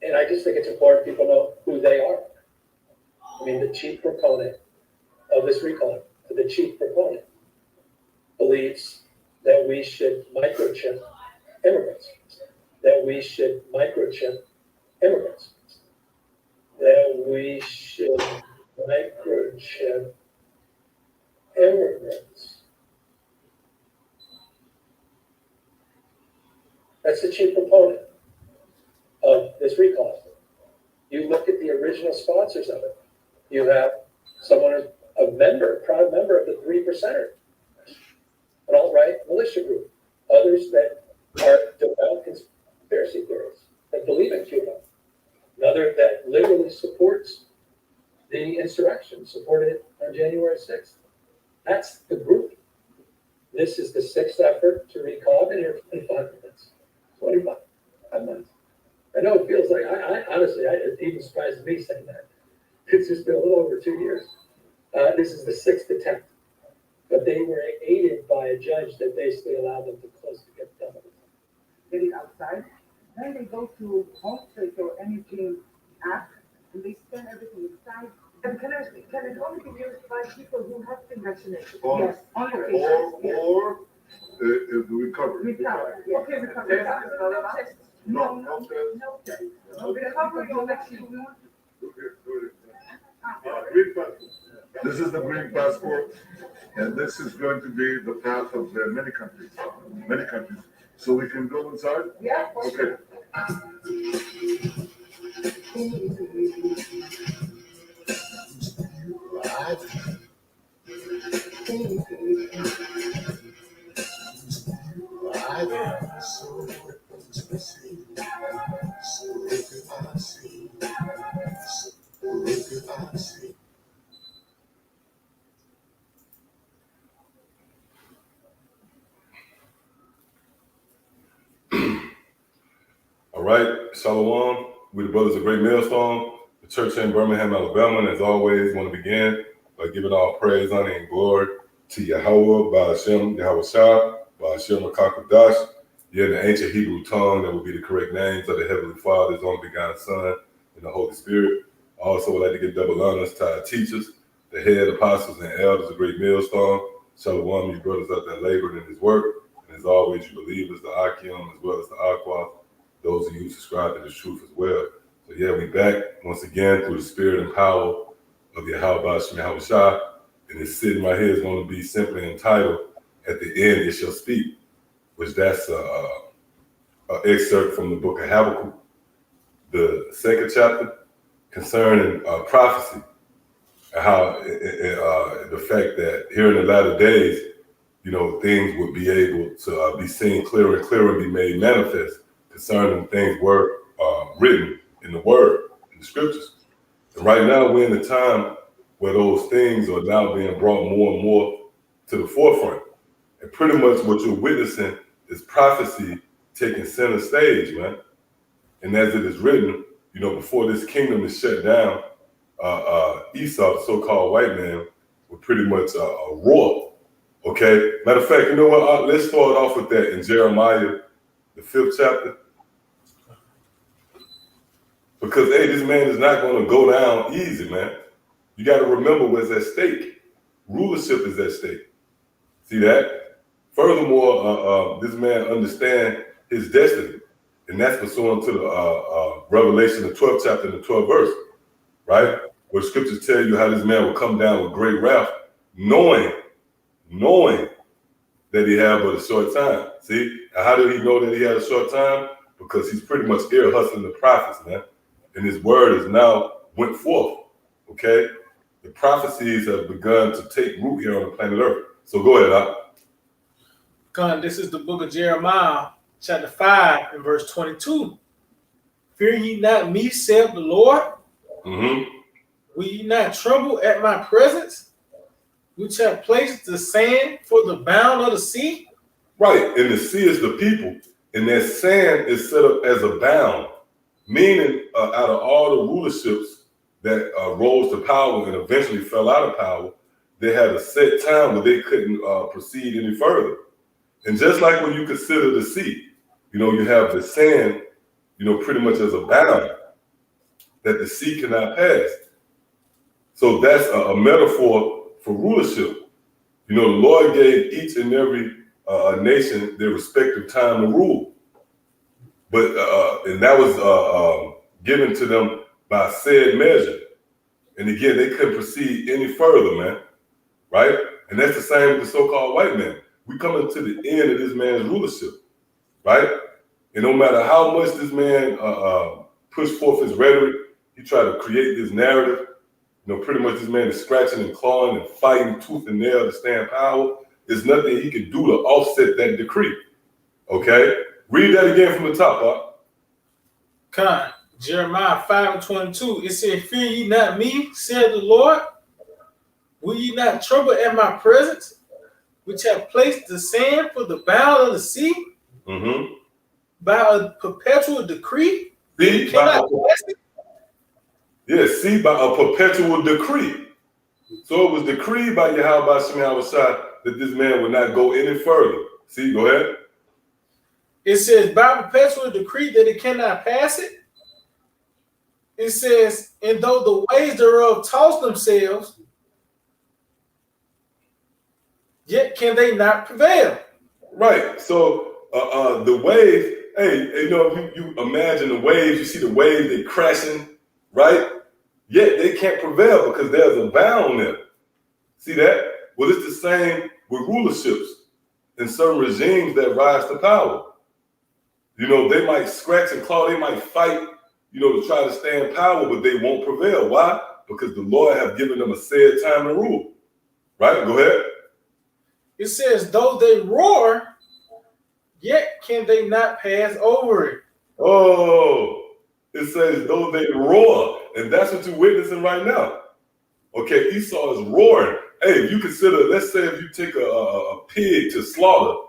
And I just think it's important people know who they are. I mean, the chief proponent of this recall, the chief proponent, believes that we should microchip immigrants, that we should microchip immigrants, that we should microchip immigrants. That's the chief proponent of this recall. You look at the original sponsors of it. You have someone, a member, a proud member of the 3%er, an alt-right militia group. Others that are devout conspiracy theorists that believe in Cuba. Another that literally supports the insurrection, supported it on January 6th. That's the group. This is the sixth effort to recall. I've been here 25 minutes. 25 months. I know it feels like, I honestly, it even surprises me saying that. It's just been a little over 2 years. This is the sixth attempt. But they were aided by a judge that basically allowed them to close to get done with it. Get it outside. Then they go to HomeSafe or Energy app and they scan everything inside. And can it only be used by people who have been vaccinated? Yes, on location. Yes. Or recovery. Recover. Yes. Okay, recovery. No tests. No test. No recovery or vaccine. Green passport. This is the green passport, and this is going to be the path of many countries. Many countries. So we can go inside? Yeah. Okay. All right, Shalom. We the Brothers of Great Millstone, the church in Birmingham, Alabama. And as always, want to begin by giving all praise, honor, and glory to Yahweh, Ba'ashem, Yahweh Shah, Ba'ashem Makakadash. Yeah, in the ancient Hebrew tongue, that would be the correct names of the Heavenly Father, His only begotten Son, and the Holy Spirit. I also would like to give double honors to our teachers, the head apostles and elders of Great Millstone. Shalom, you brothers out there laboring in His work. And as always, you believers, the Akim, as well as the Aqua, those of you who subscribe to this truth as well. So yeah, we back once again through the spirit and power of Yahweh Ba'ashem Yahweh Shah. And it's sitting right here is going to be simply entitled, At the End It Shall Speak, which that's an excerpt from the book of Habakkuk, the second chapter, concerning prophecy, and how the fact that here in the latter days, you know, things would be able to be seen clearer and clearer and be made manifest concerning things were written in the word, in the scriptures. And right now we're in a time where those things are now being brought more and more to the forefront. And pretty much what you're witnessing is prophecy taking center stage, man. And as it is written, you know, before this kingdom is shut down, Esau, the so-called white man, would pretty much roar. Okay? Matter of fact, you know what? Let's start off with that in Jeremiah, the 5th chapter. Because, hey, this man is not going to go down easy, man. You got to remember what's at stake. Rulership is at stake. See that? Furthermore, this man understands his destiny. And that's pursuant to the Revelation, the 12th chapter and the 12th verse, right? Where scriptures tell you how this man will come down with great wrath, knowing that he had but a short time. See? And how did he know that he had a short time? Because he's pretty much ear hustling the prophets, man. And his word is now went forth, okay? The prophecies have begun to take root here on the planet Earth. So go ahead, Al. God, this is the book of Jeremiah, chapter 5, and verse 22. Fear ye not me, saith the Lord? Mm-hmm. Will ye not tremble at my presence, which have placed the sand for the bound of the sea? Right, and the sea is the people, and that sand is set up as a bound, meaning out of all the rulerships that rose to power and eventually fell out of power, they had a set time where they couldn't proceed any further. And just like when you consider the sea, you know, you have the sand, you know, pretty much as a bound. that the sea cannot pass. So that's a metaphor for rulership. You know, the Lord gave each and every nation their respective time to rule. But and that was given to them by said measure. And again, they couldn't proceed any further, man. Right? And that's the same with the so-called white man. We coming to the end of this man's rulership, right? And no matter how much this man pushed forth his rhetoric, he tried to create this narrative. You know, pretty much this man is scratching and clawing and fighting tooth and nail to stay in power. There's nothing he can do to offset that decree. Okay? Read that again from the top, Bob. Con, Jeremiah 5:22. It said, "Fear ye not me, said the Lord. Will ye not trouble at my presence, which have placed the sand for the bound of the sea Mm-hmm. by a perpetual decree?" See, by a perpetual decree. So it was decreed by Yahweh Shem Yahushua that this man would not go any further. See, go ahead. It says, by perpetual decree that it cannot pass it. It says, and though the waves thereof toss themselves, yet can they not prevail. Right. So the waves, hey, you know, you imagine the waves, you see the waves, they crashing, right? Yet they can't prevail because there's a bound there. See that? Well, it's the same with rulerships and certain regimes that rise to power. You know, they might scratch and claw, they might fight, you know, to try to stay in power, but they won't prevail. Why? Because the Lord have given them a said time to rule. Right? Go ahead. It says, though they roar, yet can they not pass over it. Oh, it says, though they roar. And that's what you're witnessing right now. Okay, Esau is roaring. Hey, if you consider, let's say if you take a pig to slaughter,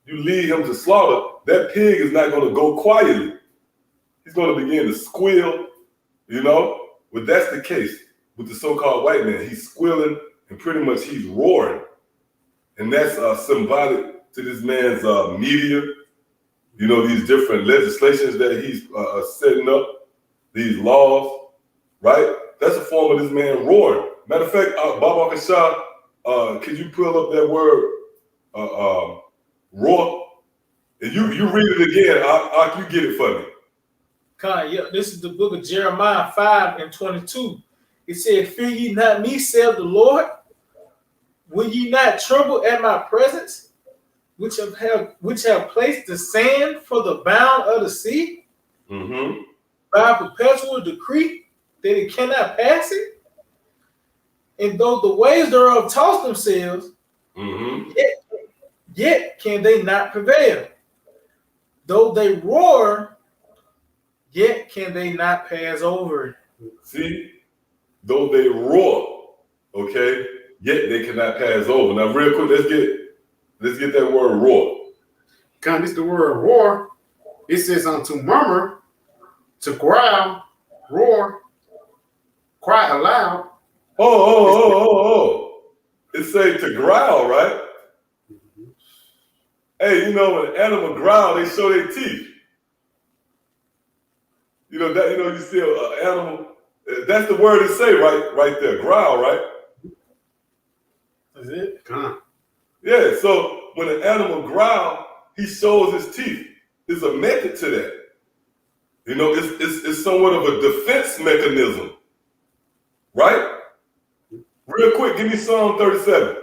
you lead him to slaughter, that pig is not going to go quietly. He's going to begin to squeal, you know? But that's the case with the so-called white man. He's squealing and pretty much he's roaring. And that's symbolic to this man's media, you know, these different legislations that he's setting up, these laws, right? That's a form of this man roaring. Matter of fact, Baba Kasha, could you pull up that word, roar? And you read it again, you get it for me. Yeah, this is the book of Jeremiah 5:22. It said, fear ye not me, saith the Lord. Will ye not tremble at my presence, which have placed the sand for the bound of the sea, Mm-hmm. by a perpetual decree that it cannot pass it? And though the waves thereof toss themselves, Mm-hmm. yet can they not prevail. Though they roar, yet can they not pass over it. See, though they roar, okay, yet they cannot pass over. Now, real quick, let's get that word roar. This the word roar. It says to murmur, to growl, roar, cry aloud. Oh. It say to growl, right? Hey, you know, when an animal growl, they show their teeth. You know that. You know, you see an animal. That's the word it say right there. Growl, right? Is it? Yeah. So when an animal growl, he shows his teeth. There's a method to that. You know, it's somewhat of a defense mechanism, right? Real quick, give me Psalm 37.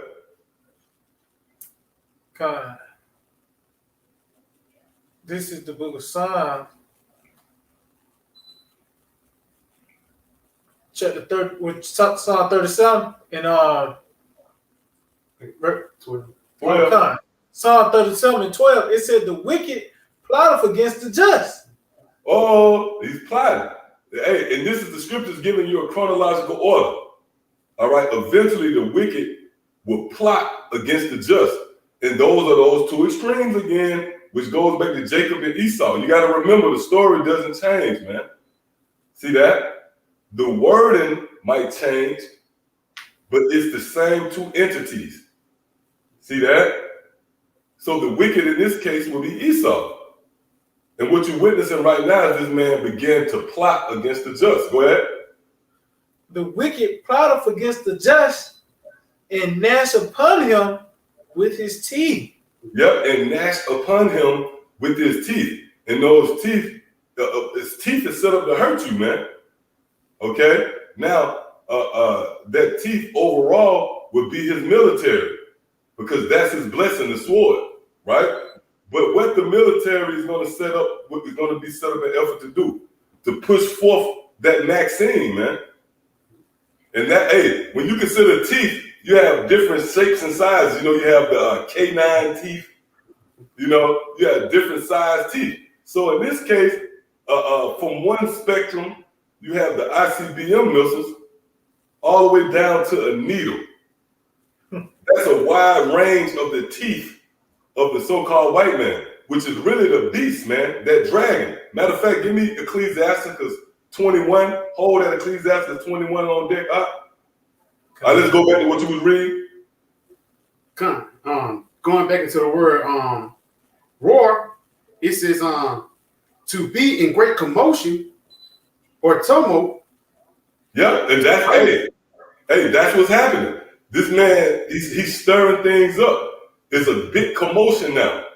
God. This is the book of Psalms, chapter 30, with Psalm 37 and 12. Psalm 37 and 12. It said the wicked plotteth against the just. Oh, he's plotting. Hey, and this is the scriptures giving you a chronological order. All right, eventually the wicked will plot against the just. And those are those two extremes again, which goes back to Jacob and Esau. You got to remember the story doesn't change, man. See that? The wording might change, but it's the same two entities. See that? So the wicked in this case will be Esau. And what you're witnessing right now is this man began to plot against the just. Go ahead. The wicked plotteth against the just and gnash upon him with his teeth. Yep, and gnash upon him with his teeth. And those teeth, his teeth is set up to hurt you, man. Okay? Now, that teeth overall would be his military, because that's his blessing, the sword, right? But what the military is going to set up, what is going to be set up an effort to do, to push forth that Maxine, man. And that, hey, when you consider teeth, you have different shapes and sizes. You know, you have the canine teeth. You know, you have different size teeth. So in this case, from one spectrum, you have the ICBM missiles all the way down to a needle. That's a wide range of the teeth of the so-called white man, which is really the beast, man, that dragon. Matter of fact, give me Ecclesiasticus 21. Hold that Ecclesiasticus 21 on deck. Let's go back to what you was reading. Going back into the word roar, it says to be in great commotion or tumult. Yeah, and that's hey, that's what's happening. This man, he's stirring things up. It's a big commotion now.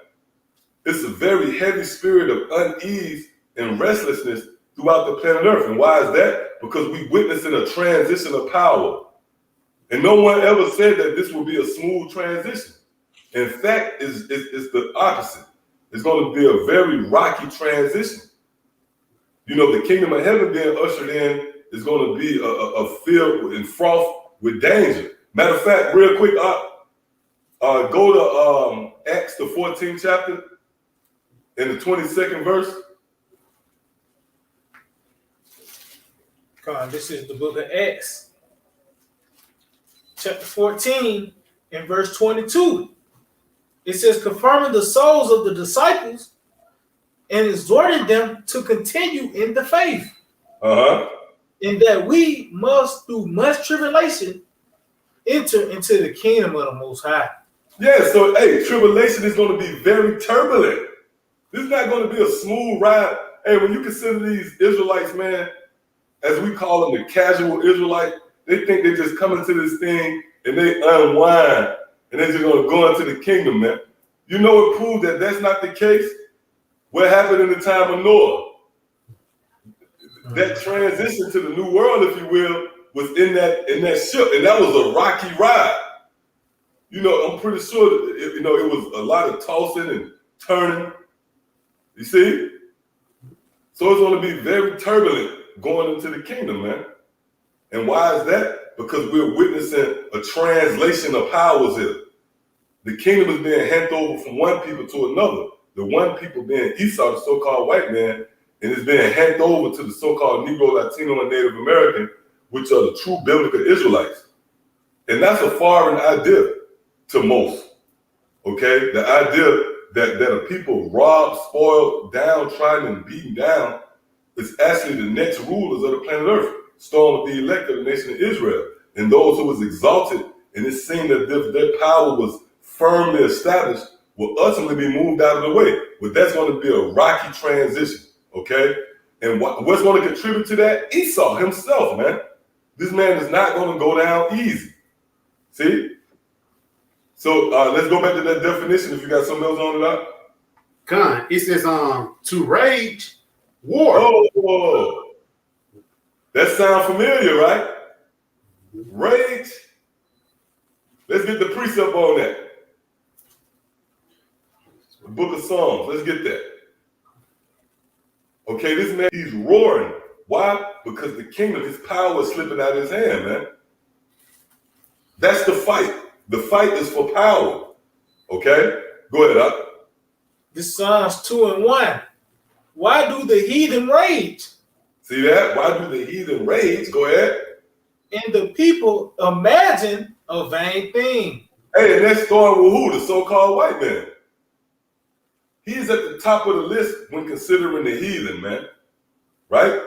It's a very heavy spirit of unease and restlessness throughout the planet Earth. And why is that? Because we witnessing a transition of power. And no one ever said that this would be a smooth transition. In fact, it's the opposite. It's going to be a very rocky transition. You know, the kingdom of heaven being ushered in is going to be a field and froth with danger. Matter of fact, real quick, go to Acts, the 14th chapter, in the 22nd verse. Come on, this is the book of Acts, chapter 14, and verse 22. It says, confirming the souls of the disciples and exhorting them to continue in the faith. And that we must, through much tribulation, enter into the kingdom of the Most High. Yeah, so, hey, tribulation is going to be very turbulent. This is not going to be a smooth ride. Hey, when you consider these Israelites, man, as we call them, the casual Israelite, they think they just come into this thing and they unwind and they're just going to go into the kingdom, man. You know what proved that that's not the case? What happened in the time of Noah? That transition to the new world, if you will, was in that ship, and that was a rocky ride. You know, I'm pretty sure that, it was a lot of tossing and turning. You see? So it's going to be very turbulent going into the kingdom, man. And why is that? Because we're witnessing a translation of powers here. The kingdom is being handed over from one people to another. The one people being Esau, the so-called white man, and it's being handed over to the so-called Negro, Latino, and Native American, which are the true biblical Israelites. And that's a foreign idea to most, okay? The idea that a people robbed, spoiled, downtrodden, and beaten down is actually the next rulers of the planet Earth, starting with the elect of the nation of Israel, and those who was exalted, and it seemed that their power was firmly established, will ultimately be moved out of the way. But that's going to be a rocky transition, okay? And what's going to contribute to that? Esau himself, man. This man is not going to go down easy. See? So let's go back to that definition if you got something else on it. It says to rage war. Oh, that sounds familiar, right? Rage. Let's get the precept on that. The book of Psalms. Let's get that. Okay, this man, he's roaring. Why? Because the kingdom, his power is slipping out of his hand, man. That's the fight. The fight is for power. Okay? Go ahead, up. This Psalms 2:1. Why do the heathen rage? See that? Why do the heathen rage? Go ahead. And the people imagine a vain thing. Hey, and that's starting with who? The so-called white man. He's at the top of the list when considering the heathen, man. Right?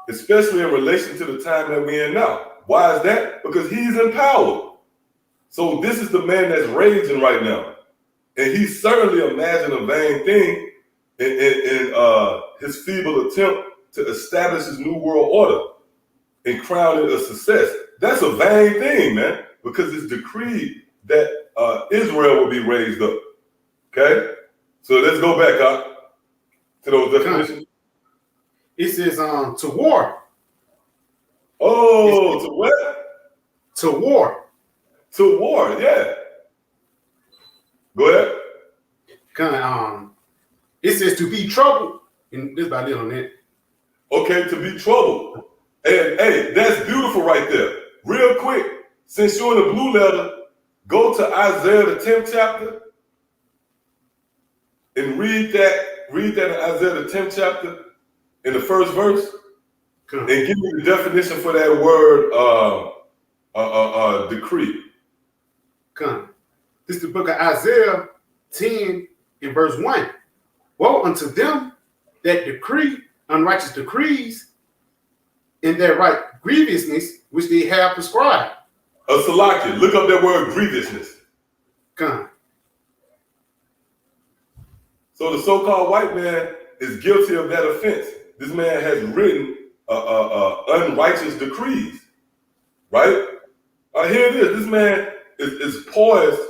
Especially in relation to the time that we're in now. Why is that? Because he's in power. So this is the man that's raging right now. And he certainly imagined a vain thing in his feeble attempt to establish his new world order and crown it a success. That's a vain thing, man, because it's decreed that Israel will be raised up. Okay? So let's go back up to those definitions. It says to war. Oh, to what? To war. To war, yeah. Go ahead. It says to be troubled. And this by little on it. Okay, to be troubled. And hey, that's beautiful right there. Real quick, since you're in the blue letter, go to Isaiah the 10th chapter and read that in Isaiah the 10th chapter in the first verse. And give me the definition for that word decree. This is the book of Isaiah 10 in verse 1. Woe unto them that decree unrighteous decrees in their right grievousness which they have prescribed. Salakia, look up that word grievousness. So the so-called white man is guilty of that offense. This man has written unrighteous decrees, right? Here it is. This man is poised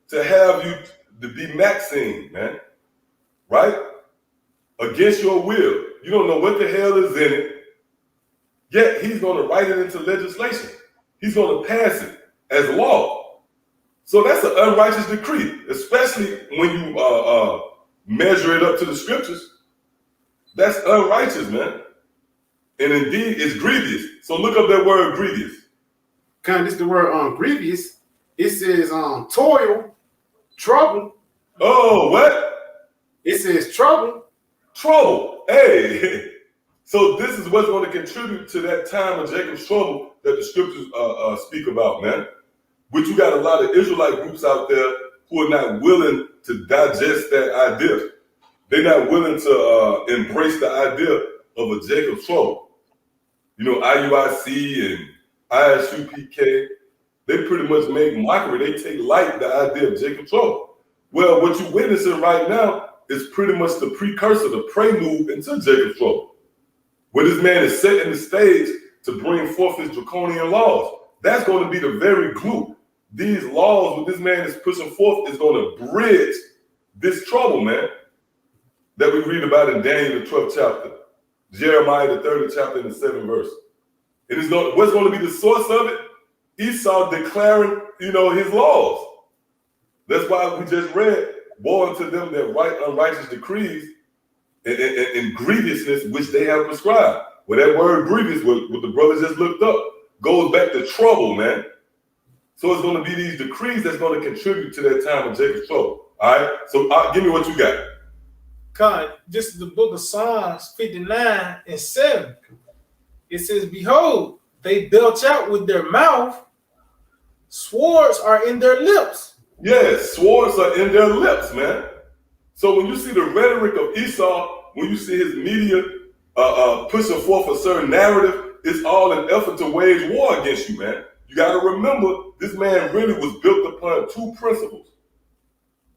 to have you to be Maxine, man, right? Against your will. You don't know what the hell is in it, yet he's going to write it into legislation. He's going to pass it as law. So that's an unrighteous decree, especially when you measure it up to the scriptures. That's unrighteous, man. And indeed, it's grievous. So look up that word grievous. This is the word grievous. It says toil, trouble. Oh, what? It says trouble. Trouble. Hey. So this is what's going to contribute to that time of Jacob's trouble that the scriptures speak about, man. But you got a lot of Israelite groups out there who are not willing to digest that idea. They're not willing to embrace the idea of a Jacob's trouble. You know, IUIC and ISUPK, they pretty much make mockery. They take light the idea of Jacob's trouble. Well, what you're witnessing right now is pretty much the precursor, the prelude into Jacob's trouble, where this man is setting the stage to bring forth his draconian laws. That's going to be the very glue. These laws, what this man is pushing forth, is going to bridge this trouble, man, that we read about in Daniel the 12th chapter, Jeremiah the 30th chapter and the 7th verse. It is not, what's going to be the source of it? Esau declaring, his laws. That's why we just read, woe unto them that write unrighteous decrees and grievousness which they have prescribed. Well, that word grievous, what the brother just looked up, goes back to trouble, man. So it's going to be these decrees that's going to contribute to that time of Jacob's trouble. All right? So give me what you got. This is the book of Psalms 59 and 7. It says, behold, they belch out with their mouth. Swords are in their lips. Yes, swords are in their lips, man. So when you see the rhetoric of Esau, when you see his media pushing forth a certain narrative, it's all an effort to wage war against you, man. You got to remember, this man really was built upon two principles.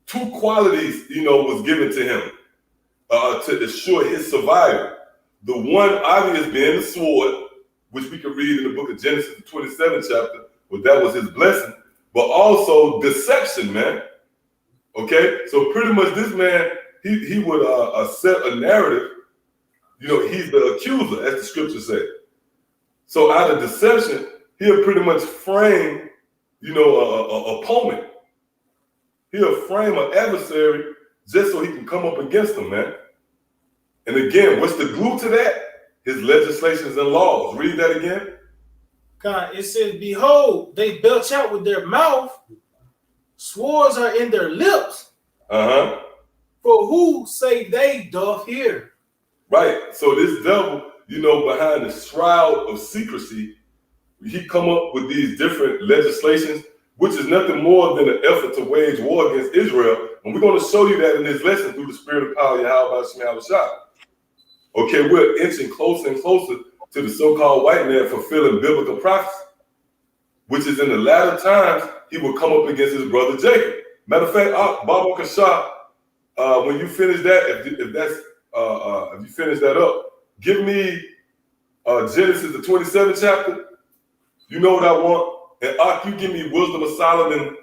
Two qualities, was given to him to assure his survival. The one obvious being the sword, which we can read in the book of Genesis, the 27th chapter, where that was his blessing, but also deception, man. Okay, so pretty much this man, he would set a narrative. He's the accuser, as the scriptures say. So out of deception, he'll pretty much frame, a opponent. He'll frame an adversary just so he can come up against them, man. And again, what's the glue to that? His legislations and laws. Read that again. It says, behold, they belch out with their mouth. Swords are in their lips. Uh-huh. For who say they doth hear? Right. So this devil, behind the shroud of secrecy, he come up with these different legislations, which is nothing more than an effort to wage war against Israel. And we're going to show you that in this lesson through the spirit of power, Yahweh Shema Shah. Okay, we're inching closer and closer to the so-called white man fulfilling biblical prophecy, which is in the latter times, he will come up against his brother Jacob. Matter of fact, Baba Kasha, when you finish that, if that's if you finish that up, give me Genesis the 27th chapter. You know what I want, and Ak, you give me Wisdom of Solomon,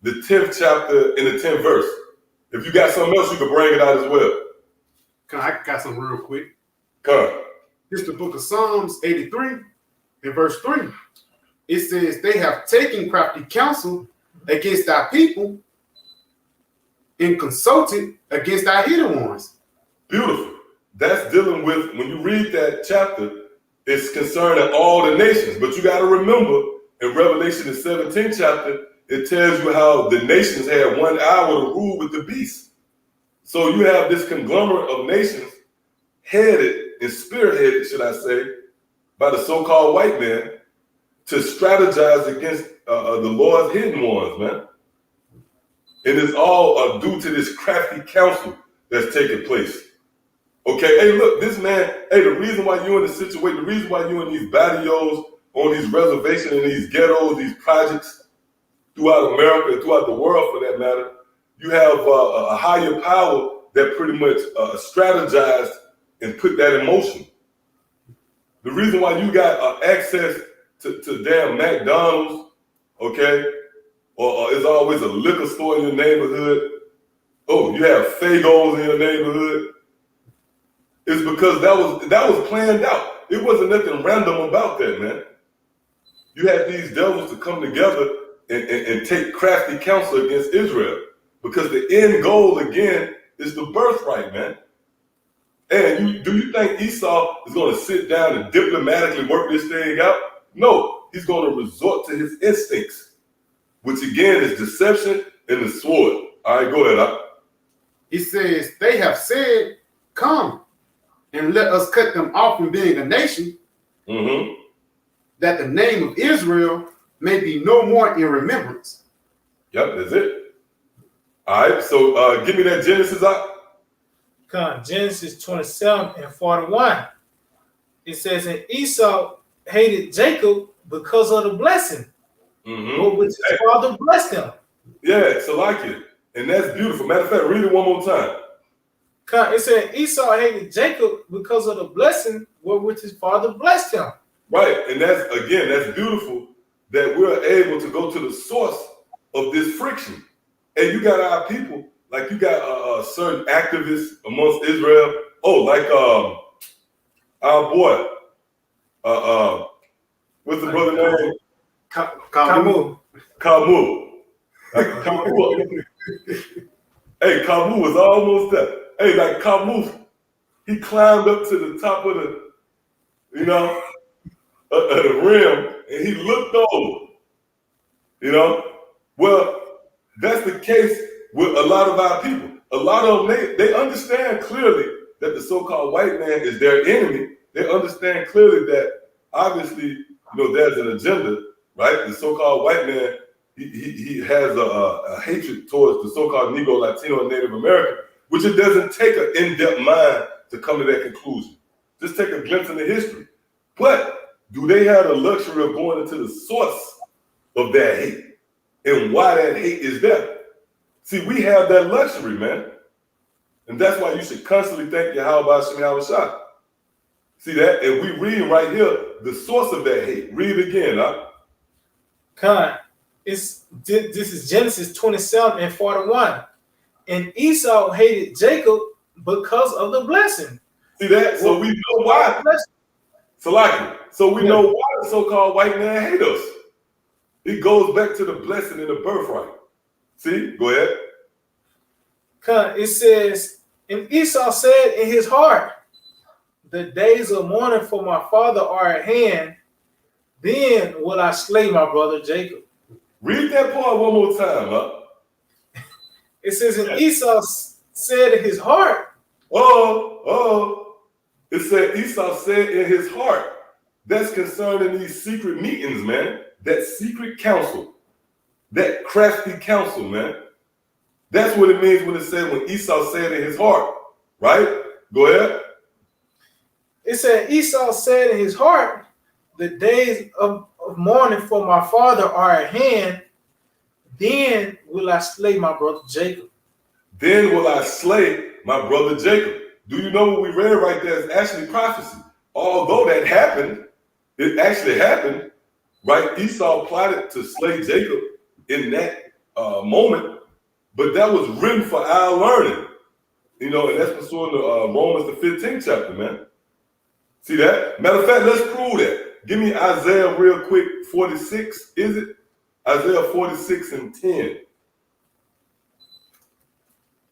the 10th chapter in the 10th verse. If you got something else, you can bring it out as well. I got something real quick. Come. This is the book of Psalms 83 and verse 3. It says, they have taken crafty counsel against thy people and consulted against thy hidden ones. Beautiful. That's dealing with, when you read that chapter, it's concerning all the nations. But you got to remember, in Revelation the 17th chapter, it tells you how the nations had 1 hour to rule with the beast. So you have this conglomerate of nations headed and spearheaded, should I say, by the so-called white man to strategize against the Lord's hidden ones, man. And it's all due to this crafty counsel that's taking place. Okay, hey, look, this man, hey, the reason why you're in the situation, the reason why you're in these barrios, on these reservations, in these ghettos, these projects throughout America and throughout the world for that matter, you have a higher power that pretty much strategized and put that in motion. The reason why you got access to damn McDonald's, okay, or is always a liquor store in your neighborhood. Oh, you have Fagos in your neighborhood. It's because that was planned out. It wasn't nothing random about that, man. You had these devils to come together and take crafty counsel against Israel, because the end goal again is the birthright, man. And do you think Esau is going to sit down and diplomatically work this thing out? No, he's going to resort to his instincts, which again is deception and the sword. All right, go ahead. It says, they have said, come and let us cut them off from being a nation, that the name of Israel may be no more in remembrance. Yep, that's it. All right, so give me that Genesis out. Come, Genesis 27 and 41. It says, and Esau hated Jacob because of the blessing, which his father blessed him. Yeah, so like it. And that's beautiful. Matter of fact, read it one more time. It said Esau hated Jacob because of the blessing which his father blessed him. Right, and that's beautiful that we're able to go to the source of this friction. And you got our people, like you got certain activists amongst Israel. Oh, like our boy, what's the brother name? Kamu. Like Kamu. Hey, Kamu was almost there. Hey, like Kamu, he climbed up to the top of the, the rim, and he looked over. Well, that's the case with a lot of our people. A lot of them, they understand clearly that the so-called white man is their enemy. They understand clearly that obviously, there's an agenda, right? The so-called white man, he has a hatred towards the so-called Negro, Latino, and Native American, which it doesn't take an in-depth mind to come to that conclusion. Just take a glimpse into history. But do they have the luxury of going into the source of that hate and why that hate is there? See, we have that luxury, man. And that's why you should constantly thank Yahweh Shem Yahushua. See that? And we read right here the source of that hate. Read it again, huh? This is Genesis 27 and 41. And Esau hated Jacob because of the blessing. See that? So we know why. So we know why the so-called white man hate us. It goes back to the blessing and the birthright. See? Go ahead. It says, and Esau said in his heart, the days of mourning for my father are at hand. Then will I slay my brother Jacob. Read that part one more time, huh? It says, and Esau said in his heart. It said Esau said in his heart. That's concerning these secret meetings, man. That secret counsel. That crafty counsel, man. That's what it means when it said when Esau said in his heart, right? Go ahead. It said Esau said in his heart, the days of mourning for my father are at hand. Then will I slay my brother Jacob. Then will I slay my brother Jacob. Do you know what we read right there is actually prophecy? Although that happened, it actually happened, right? Esau plotted to slay Jacob in that moment, but that was written for our learning, you know, and that's pursuing the Romans the 15th chapter, man. See that? Matter of fact, let's prove that. Give me Isaiah real quick, 46, is it? Isaiah 46 and 10.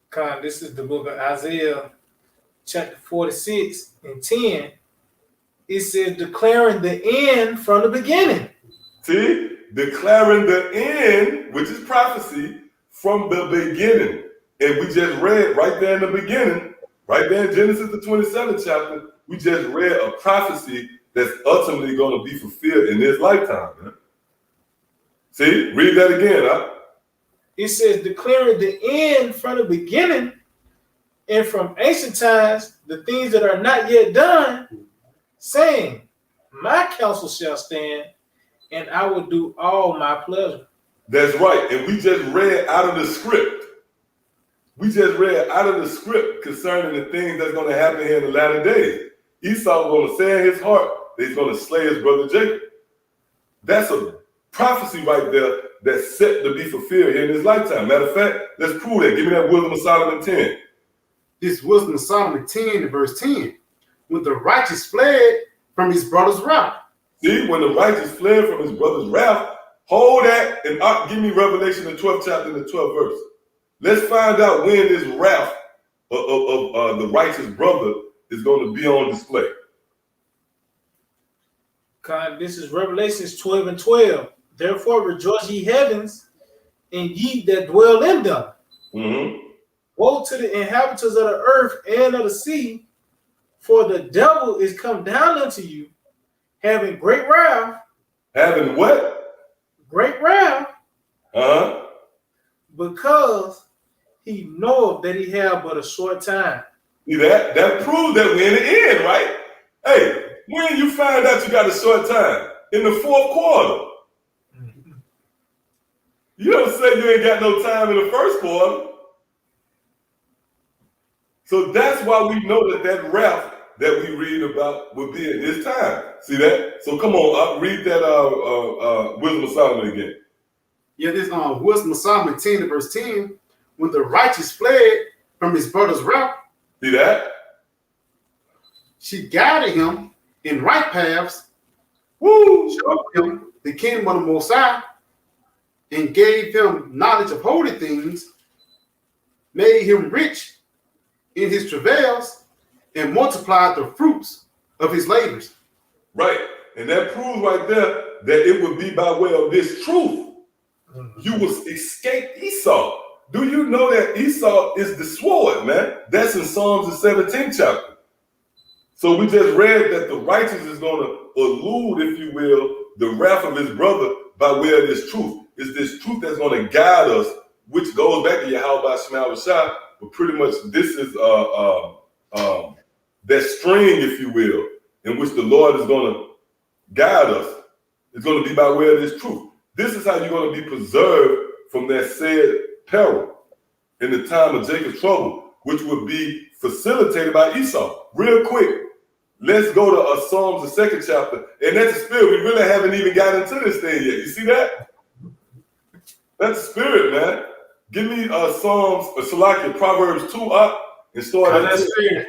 Con, this is the book of Isaiah, chapter 46 and 10. It says, declaring the end from the beginning. See? Declaring the end, which is prophecy, from the beginning. And we just read right there in the beginning, right there in Genesis the 27th chapter, we just read a prophecy that's ultimately going to be fulfilled in this lifetime. Man. See? Read that again, huh? It says, declaring the end from the beginning, and from ancient times, the things that are not yet done, saying, my counsel shall stand, and I will do all my pleasure. That's right. And we just read out of the script. We just read out of the script concerning the things that's going to happen here in the latter days. Esau going to say in his heart that he's going to slay his brother Jacob. That's a prophecy right there that's set to be fulfilled here in this lifetime. Matter of fact, let's prove that. Give me that Wisdom of Solomon 10. This Wisdom of Solomon 10 and verse 10. When the righteous fled from his brother's wrath. See, when the righteous fled from his brother's wrath, hold that and give me Revelation, the 12th chapter and the 12th verse. Let's find out when this wrath of the righteous brother is going to be on display. God, this is Revelations 12 and 12. Therefore rejoice ye heavens, and ye that dwell in them. Mm-hmm. Woe to the inhabitants of the earth and of the sea, for the devil is come down unto you, having great wrath. Having what? Great wrath. Uh-huh. Because he knoweth that he have but a short time. See that? That proves that we're in the end, right? Hey, when you find out you got a short time? In the fourth quarter. You don't say you ain't got no time in the first quarter. So that's why we know that wrath that we read about will be in this time. See that? So come on, read that Wisdom of Solomon again. Yeah, this Wisdom of Solomon 10 and verse 10. When the righteous fled from his brother's wrath. See that? She guided him in right paths. Woo! Showed him the kingdom of the Most High, and gave him knowledge of holy things, made him rich in his travails, and multiplied the fruits of his labors. Right. And that proves right there that it would be by way of this truth. You will escape Esau. Do you know that Esau is the sword, man? That's in Psalms the 17th chapter. So we just read that the righteous is going to elude, if you will, the wrath of his brother by way of this truth. It's this truth that's going to guide us, which goes back to Yahweh Shema Rashah, but pretty much this is that string, if you will, in which the Lord is going to guide us. It's going to be by way of this truth. This is how you're going to be preserved from that said peril in the time of Jacob's trouble, which would be facilitated by Esau. Real quick, let's go to Psalms, the 2nd chapter. And that's the spirit. We really haven't even got into this thing yet. You see that? That's the spirit, man. Give me Psalms, Salakia, Proverbs 2 up and start at That's spirit.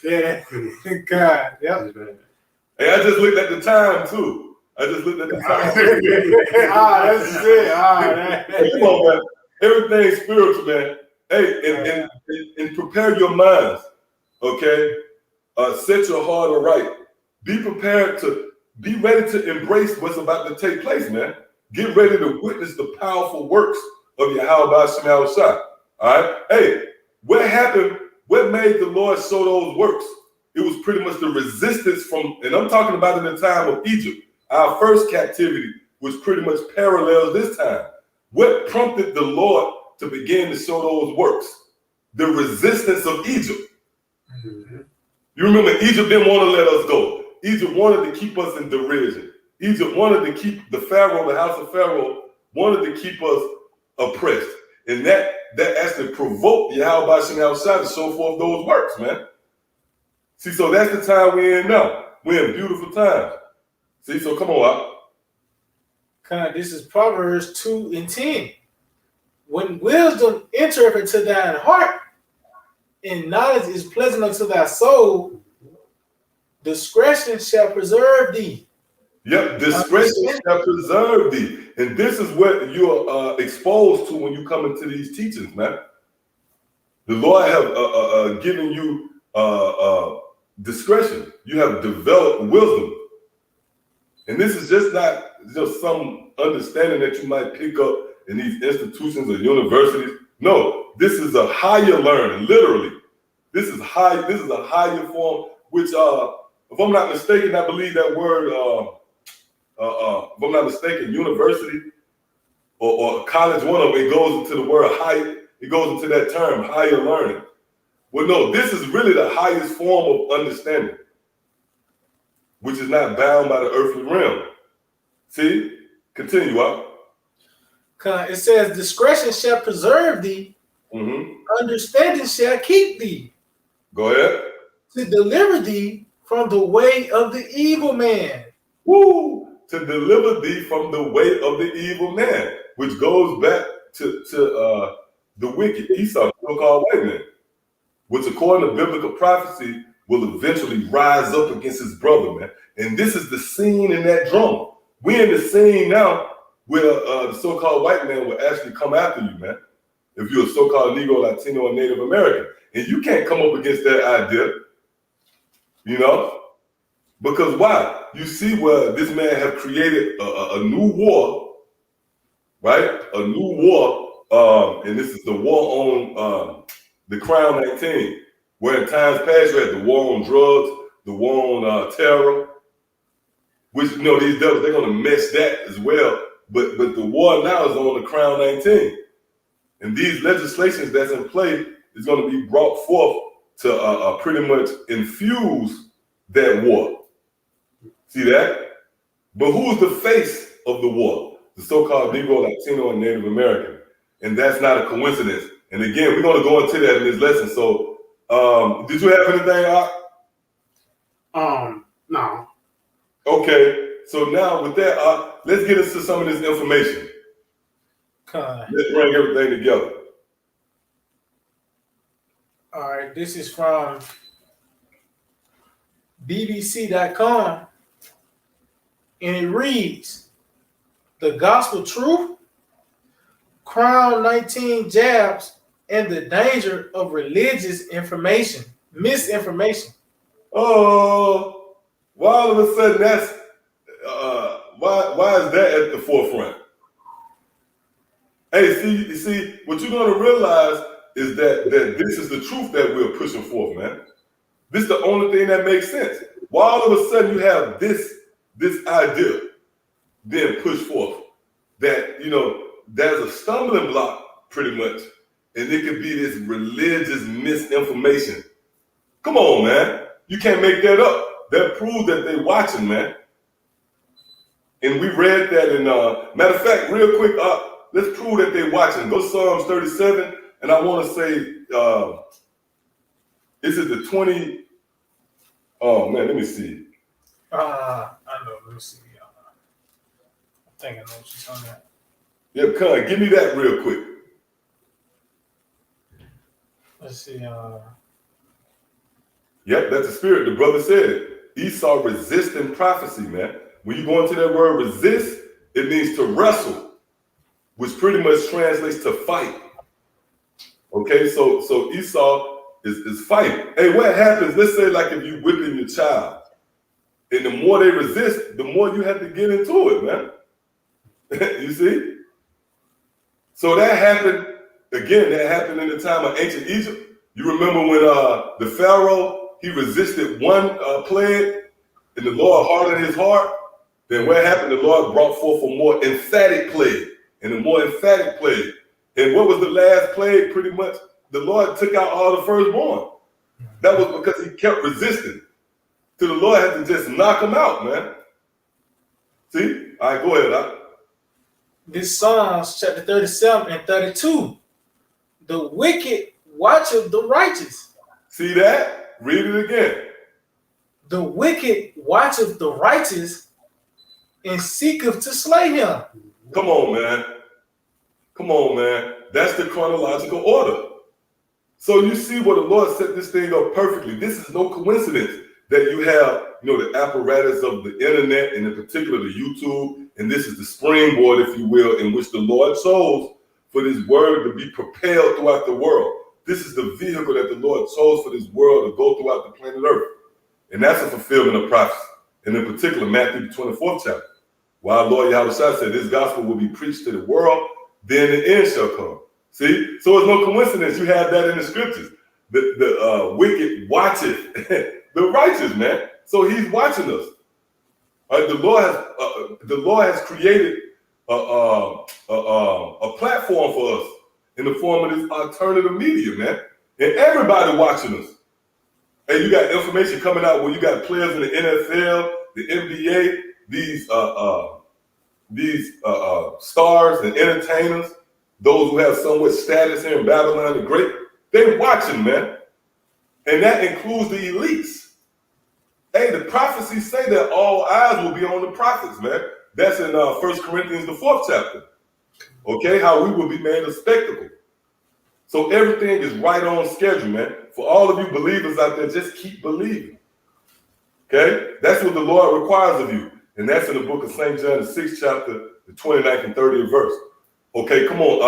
Yeah, God. Yep. Hey, I just looked at the time too. I just looked at the time. That's it. Hey, come on, man. Everything's spiritual, man. Hey, and prepare your minds, okay? Set your heart aright. Be prepared to be ready to embrace what's about to take place, man. Get ready to witness the powerful works of Yahweh Shema Rashah. All right? Hey, what happened? What made the Lord show those works? It was pretty much the resistance from, and I'm talking about in the time of Egypt. Our first captivity was pretty much parallels this time. What prompted the Lord to begin to show those works? The resistance of Egypt. Mm-hmm. You remember Egypt didn't want to let us go. Egypt wanted to keep us in derision. Egypt wanted to keep the Pharaoh, the house of Pharaoh, wanted to keep us oppressed. And that actually provoked Yahweh Shem Yahushua to show forth those works, man. See, so that's the time we're in now. We're in beautiful times. See, so come on out. This is Proverbs 2:10. When wisdom entereth into thine heart, and knowledge is pleasant unto thy soul, discretion shall preserve thee. Yep, discretion shall preserve thee. And this is what you're exposed to when you come into these teachings, man. The Lord have given you discretion. You have developed wisdom. And this is just not just some understanding that you might pick up in these institutions or universities. No, this is a higher learning, literally. This is a higher form, which if I'm not mistaken, I believe that word if I'm not mistaken, university or college, one of them, it goes into the word high, it goes into that term, higher learning. Well, no, this is really the highest form of understanding, which is not bound by the earthly realm. See? Continue up. It says, discretion shall preserve thee, understanding shall keep thee. Go ahead. To deliver thee from the way of the evil man. Woo! To deliver thee from the way of the evil man, which goes back to the wicked Esau, so-called white man, which according to biblical prophecy will eventually rise up against his brother, man. And this is the scene in that drama. We're in the scene now where the so-called white man will actually come after you, man. If you're a so-called Negro, Latino, or Native American. And you can't come up against that idea, you know? Because why? You see where this man have created a new war, right? A new war, and this is the war on the Crown 19, where in times past you had the war on drugs, the war on terror, which, you know, these devils, they're going to mess that as well. But the war now is on the Crown 19. And these legislations that's in play is going to be brought forth to pretty much infuse that war. See that? But who's the face of the war? The so-called Negro, Latino, and Native American. And that's not a coincidence. And again, we're going to go into that in this lesson. So, did you have anything, No. Okay. So now with that, let's get into some of this information. Let's bring everything together. All right, this is from BBC.com, and it reads, "The gospel truth, Crown 19 jabs, and the danger of religious misinformation." Oh, why all of a sudden that's why is that at the forefront? Hey, see, what you're gonna realize is that this is the truth that we're pushing forth, man. This is the only thing that makes sense. Why all of a sudden you have this idea being pushed forth that, you know, there's a stumbling block pretty much, and it could be this religious misinformation. Come on, man. You can't make that up. That proves that they're watching, man. And we read that in, matter of fact, real quick, let's prove that they're watching. Go to Psalms 37, and I want to say, is it the 20? Oh, man, let me see. I know, let me see. I think I know what she's talking about. Yeah, Con, give me that real quick. Let's see. Yep, that's the spirit. The brother said Esau resisting prophecy, man. When you go into that word resist, it means to wrestle, which pretty much translates to fight. Okay, so Esau is fighting. Hey, what happens? Let's say like if you whipping your child, and the more they resist, the more you have to get into it, man. You see? So that happened, again, that happened in the time of ancient Egypt. You remember when the Pharaoh, he resisted one plague, and the Lord hardened his heart? Then what happened? The Lord brought forth a more emphatic plague, and a more emphatic plague. And what was the last plague? Pretty much, the Lord took out all the firstborn. That was because he kept resisting. So the Lord had to just knock him out, man. See? All right, go ahead. This Psalms chapter 37 and 32. The wicked watcheth the righteous. See that? Read it again. The wicked watcheth the righteous and seeketh to slay him. Come on, man. Come on, man. That's the chronological order. So you see where the Lord set this thing up perfectly. This is no coincidence that you have, the apparatus of the internet, and in particular the YouTube, and this is the springboard, if you will, in which the Lord chose for this word to be propelled throughout the world. This is the vehicle that the Lord chose for this world to go throughout the planet Earth. And that's a fulfillment of prophecy. And in particular, Matthew, the 24th chapter. While Lord Yahweh said this gospel will be preached to the world, then the end shall come. See? So it's no coincidence you have that in the scriptures. The wicked watcheth the righteous, man. So he's watching us. Right? The Lord has created a platform for us in the form of this alternative media, man. And everybody watching us. And you got information coming out where you got players in the NFL, the NBA, these stars and entertainers, those who have somewhat status here in Babylon the Great, they watching, man. And that includes the elites. Hey, the prophecies say that all eyes will be on the prophets, man. That's in 1 Corinthians, the 4th chapter. Okay, how we will be made a spectacle. So everything is right on schedule, man. For all of you believers out there, just keep believing. Okay? That's what the Lord requires of you. And that's in the book of St. John, the 6th chapter, the 29th and 30th verse. Okay, come on,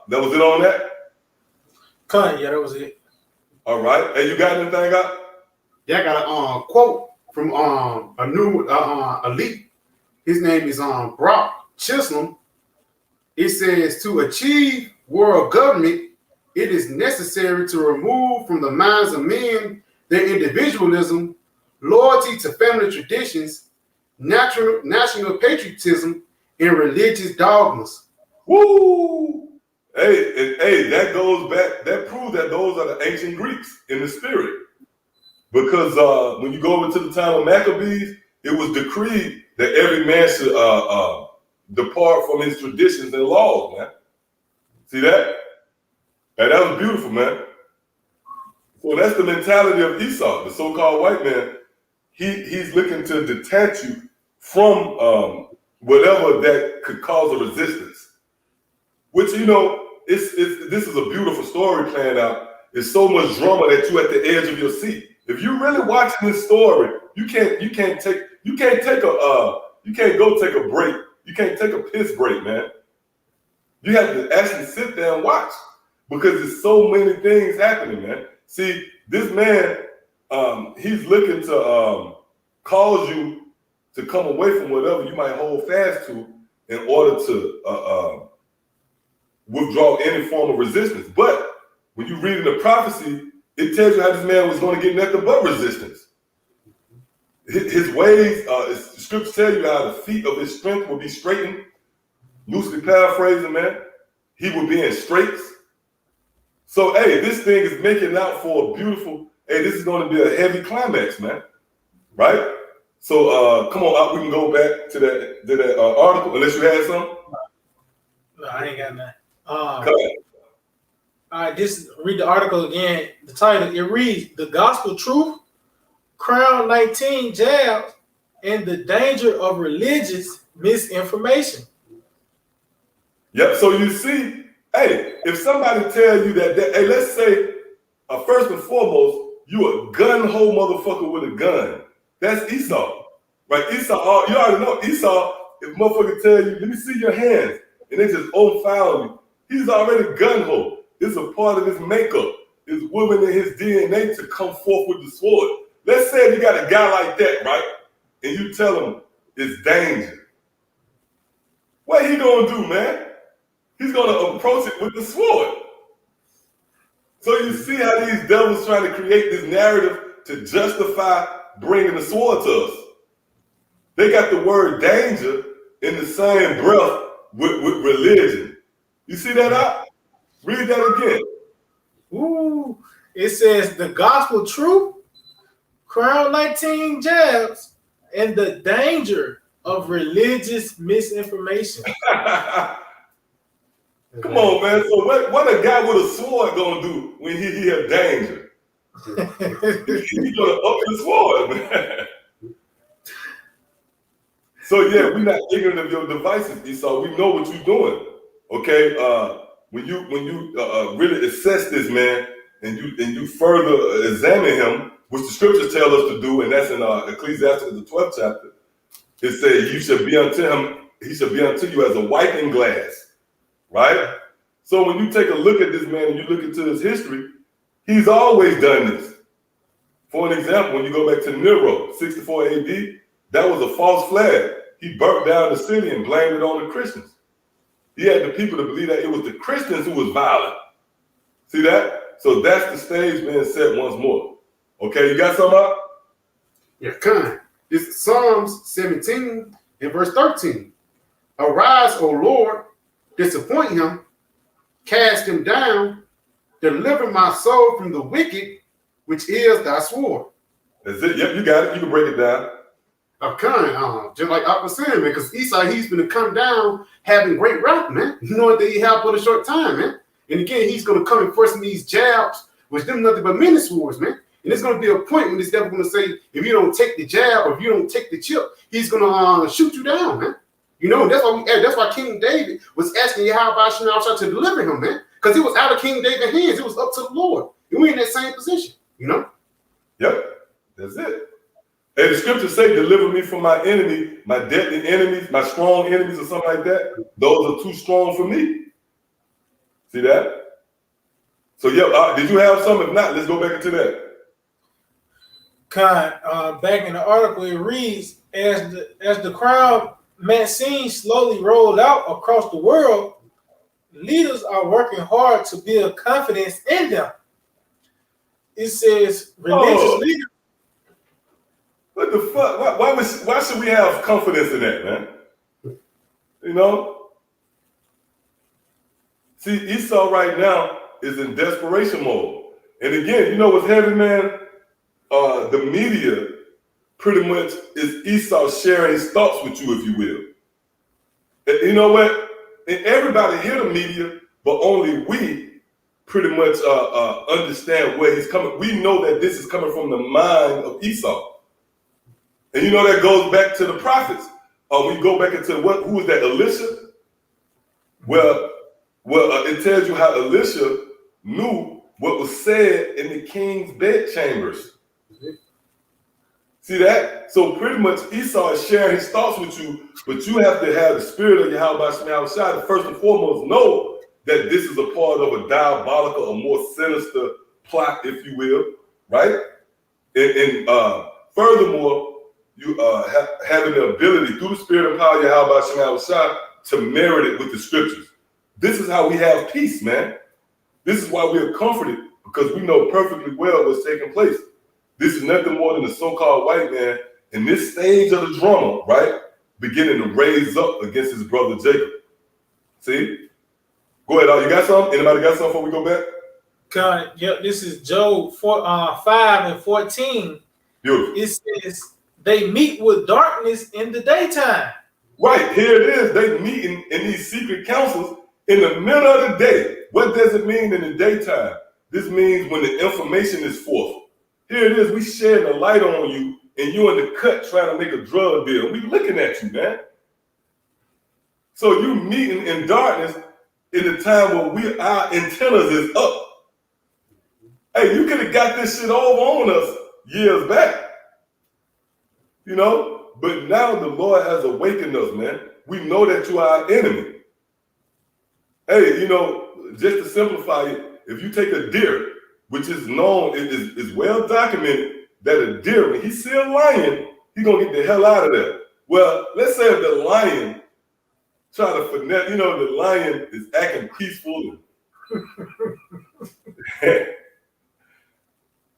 that was it on that? Yeah, that was it. All right. Hey, you got anything up? Yeah, I got a quote from a new elite. His name is Brock Chisholm. It says, to achieve world government, it is necessary to remove from the minds of men their individualism, loyalty to family traditions, national patriotism, and religious dogmas. Woo! Hey, that goes back, that proves that those are the ancient Greeks in the spirit. Because when you go over to the time of Maccabees, it was decreed that every man should depart from his traditions and laws, man. See that? Hey, that was beautiful, man. So that's the mentality of Esau, the so-called white man. He's looking to detach you from whatever that could cause a resistance. Which, this is a beautiful story playing out. It's so much drama that you're at the edge of your seat. If you're really watching this story, you can't go take a break. You can't take a piss break, man. You have to actually sit there and watch because there's so many things happening, man. See, this man, he's looking to cause you to come away from whatever you might hold fast to in order to withdraw any form of resistance. But when you read in the prophecy, it tells you how this man was going to get nothing but resistance. His ways, scriptures tell you how the feet of his strength will be straightened. Loosely paraphrasing, man. He will be in straits. So, hey, this thing is making out for a beautiful, this is going to be a heavy climax, man. Right? So, come on, we can go back to that article, unless you had something. No, I ain't got nothing. All right, read the article again. The title, it reads, The Gospel Truth, Crown 19 Jabs, and the Danger of Religious Misinformation. Yep, so you see, hey, if somebody tell you that hey, let's say, first and foremost, you a gun-ho motherfucker with a gun. That's Esau, right? Esau, you already know Esau, if motherfucker tell you, let me see your hands, and they just unfoul you, he's already gun-ho. It's a part of his makeup. It's woven in his DNA to come forth with the sword. Let's say you got a guy like that, right? And you tell him it's danger. What he gonna do, man? He's gonna approach it with the sword. So you see how these devils trying to create this narrative to justify bringing the sword to us. They got the word danger in the same breath with religion. You see that out? Read that again. Ooh, it says the gospel truth, Crown 19 Jabs, and the danger of religious misinformation. Come on, man. So what a guy with a sword gonna do when he hear danger? He's gonna up his sword, man. So yeah, we're not ignorant of your devices, Esau. We know what you're doing. Okay. When you really assess this man and you further examine him, which the scriptures tell us to do, and that's in Ecclesiastes the 12th chapter. It says, "You shall be unto him; he shall be unto you as a whitened glass." Right. So when you take a look at this man and you look into his history, he's always done this. For an example, when you go back to Nero, 64 AD, that was a false flag. He burnt down the city and blamed it on the Christians. He had the people to believe that it was the Christians who was violent. See that? So that's the stage being set once more. Okay, you got something up? Yeah, kind. This is Psalms 17 and verse 13. Arise, O Lord, disappoint him, cast him down, deliver my soul from the wicked, which is thy sword. That's it. Yep, you got it. You can break it down. Just like I was saying, man, because Esau, he's going to come down having great wrath, man, knowing that he have but a short time, man. And again, he's going to come enforcing these jabs, which them nothing but many swords, man. And there's going to be a point when this devil going to say, if you don't take the jab or if you don't take the chip, he's going to shoot you down, man. You know, that's why King David was asking Yahweh Shemashah to deliver him, man, because he was out of King David's hands. It was up to the Lord. And we're in that same position, you know? Yep, that's it. And the scriptures say, deliver me from my enemy, my deadly enemies, my strong enemies, or something like that. Those are too strong for me. See that? So, yeah, did you have some? If not, let's go back into that. Back in the article, it reads, as the crown vaccine slowly rolled out across the world, leaders are working hard to build confidence in them. It says religious leaders. What the fuck? Why should we have confidence in that, man? You know? See, Esau right now is in desperation mode. And again, you know what's heavy, man? The media pretty much is Esau sharing his thoughts with you, if you will. And you know what? And everybody hear the media, but only we pretty much understand where he's coming. We know that this is coming from the mind of Esau. And you know that goes back to the prophets. We go back into who was that, Elisha? Well, it tells you how Elisha knew what was said in the king's bedchambers. See that? So pretty much Esau is sharing his thoughts with you, but you have to have the spirit of Yahweh Shemashah to first and foremost know that this is a part of a diabolical, a more sinister plot, if you will, right? And furthermore, you having the ability through the spirit and power of Yahweh Shemashah to merit it with the scriptures. This is how we have peace, man. This is why we are comforted, because we know perfectly well what's taking place. This is nothing more than the so-called white man in this stage of the drama, right? Beginning to raise up against his brother Jacob. See? Go ahead, you got something? Anybody got something before we go back? Yep, this is Job 5 and 14. Beautiful. It says, they meet with darkness in the daytime. Right, here it is. They meeting in these secret councils in the middle of the day. What does it mean in the daytime? This means when the information is forth. Here it is, we shedding a light on you, and you in the cut trying to make a drug deal. We looking at you, man. So you meeting in darkness in the time where our antennas is up. Hey, you could have got this shit over on us years back. You know, but now the Lord has awakened us, man. We know that you are our enemy. Hey, you know, just to simplify it, if you take a deer, which is known, it is well documented that a deer, when he see a lion, he's gonna get the hell out of there. Well, let's say if the lion try to finesse, you know, the lion is acting peaceful.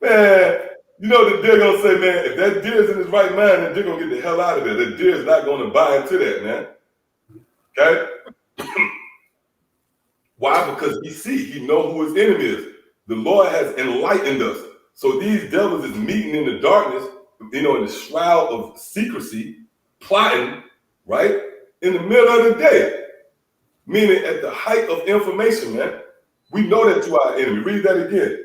Man, you know the deer gonna say, man, if that deer is in his right mind, then deer gonna get the hell out of there. The deer is not gonna buy into that, man. Okay? Why? Because he know who his enemy is. The Lord has enlightened us. So these devils is meeting in the darkness, you know, in the shroud of secrecy, plotting, right? In the middle of the day. meaning at the height of information, man. We know that you are our enemy. Read that again.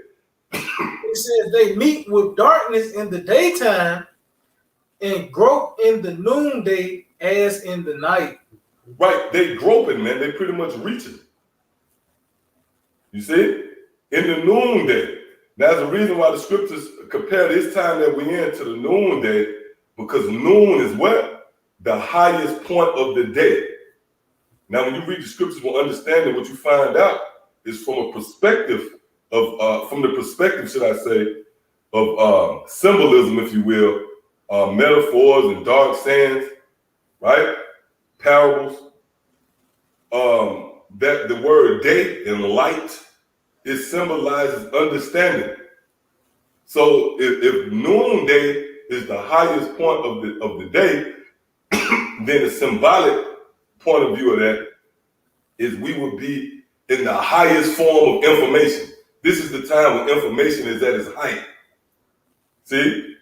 It says they meet with darkness in the daytime and grope in the noonday as in the night. Right, they groping, man. They pretty much reaching. You see? In the noonday. That's the reason why the scriptures compare this time that we're in to the noonday, because noon is what? The highest point of the day. Now, when you read the scriptures with understanding, what you find out is from a perspective of, from the perspective, should I say, of symbolism, if you will, metaphors and dark sayings, right? Parables. That the word day and light, it symbolizes understanding. So if noonday is the highest point of the day, then the symbolic point of view of that is we would be in the highest form of information. This is the time when information is at its height. See?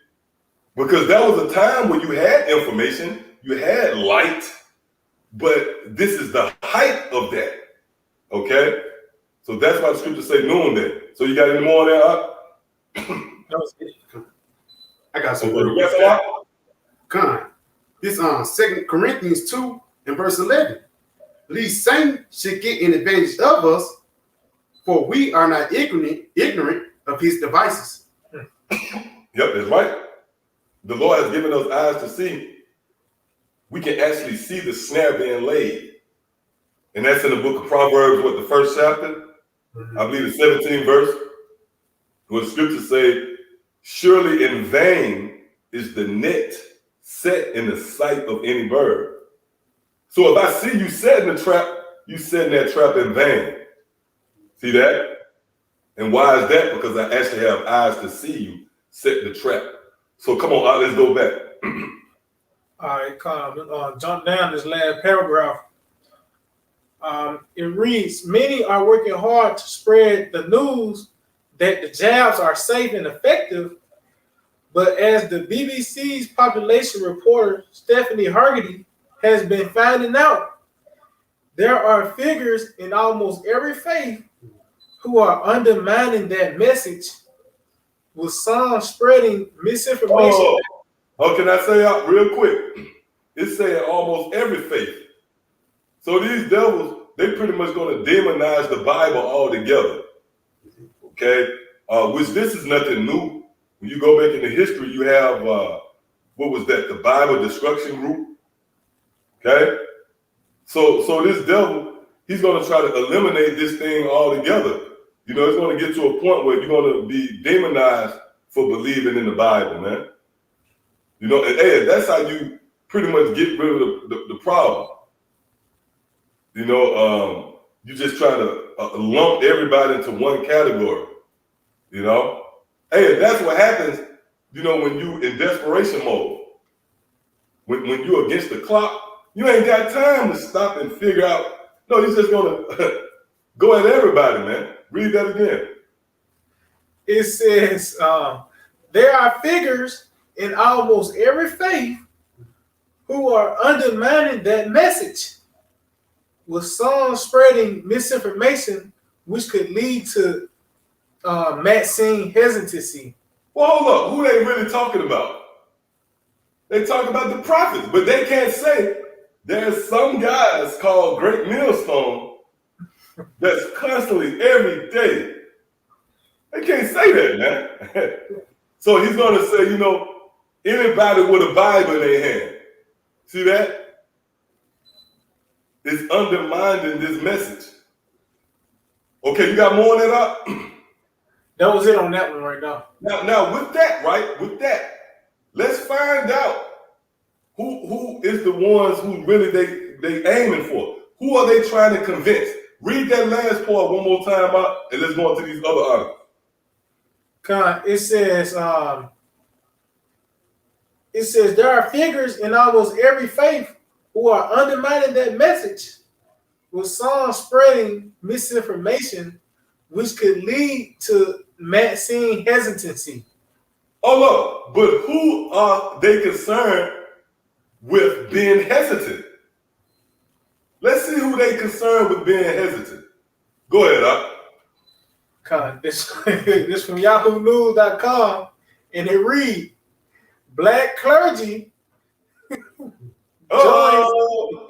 Because that was a time when you had information, you had light, but this is the height of that. Okay? So that's why the scriptures say noonday. So you got any more there? That was it. I got some. Con. This 2 Corinthians 2 and verse 11. Lest Satan should get an advantage of us, for we are not ignorant of his devices. Yep, that's right. The Lord has given us eyes to see. We can actually see the snare being laid. And that's in the book of Proverbs, what, the first chapter? I believe the 17th verse, where the scriptures say, surely in vain is the net set in the sight of any bird. So if I see you setting the trap, you setting that trap in vain. See that? And why is that? Because I actually have eyes to see you set the trap. So come on, let's go back. All right, come jump down this last paragraph. It reads, many are working hard to spread the news that the jabs are safe and effective, but as the BBC's population reporter Stephanie Hargitay has been finding out, there are figures in almost every faith who are undermining that message with some spreading misinformation. Oh, can I say out real quick? It's saying almost every faith. So these devils, they pretty much going to demonize the Bible altogether. Okay? Which this is nothing new. When you go back into history, you have, what was that? The Bible Destruction Group. Okay? So this devil, he's going to try to eliminate this thing altogether. You know, it's going to get to a point where you're going to be demonized for believing in the Bible, man. You know, and that's how you pretty much get rid of the problem. You know, you just try to lump everybody into one category, you know? Hey, that's what happens, you know, when you in desperation mode. When you're against the clock, you ain't got time to stop and figure out. No, you're just going to go at everybody, man. Read that again. It says, there are figures in almost every faith who are undermining that message, with some spreading misinformation, which could lead to Maxine hesitancy. Well, hold up. Who they really talking about? They talk about the prophets, but they can't say there's some guys called Great Millstone that's constantly every day. They can't say that, man. So he's going to say, you know, anybody with a Bible in their hand. See that? It's undermining this message. Okay, you got more on that up? That was it on that one right now. Now with that, right? With that, let's find out who is the ones who really they aiming for. Who are they trying to convince? Read that last part one more time out, and let's go on to these other articles. It says there are figures in almost every faith who are undermining that message, with some spreading misinformation, which could lead to Maxine hesitancy. Oh look, but who are they concerned with being hesitant? Let's see who they concerned with being hesitant. Go ahead, Up. This from YahooNews.com, and it reads, Black clergy Oh,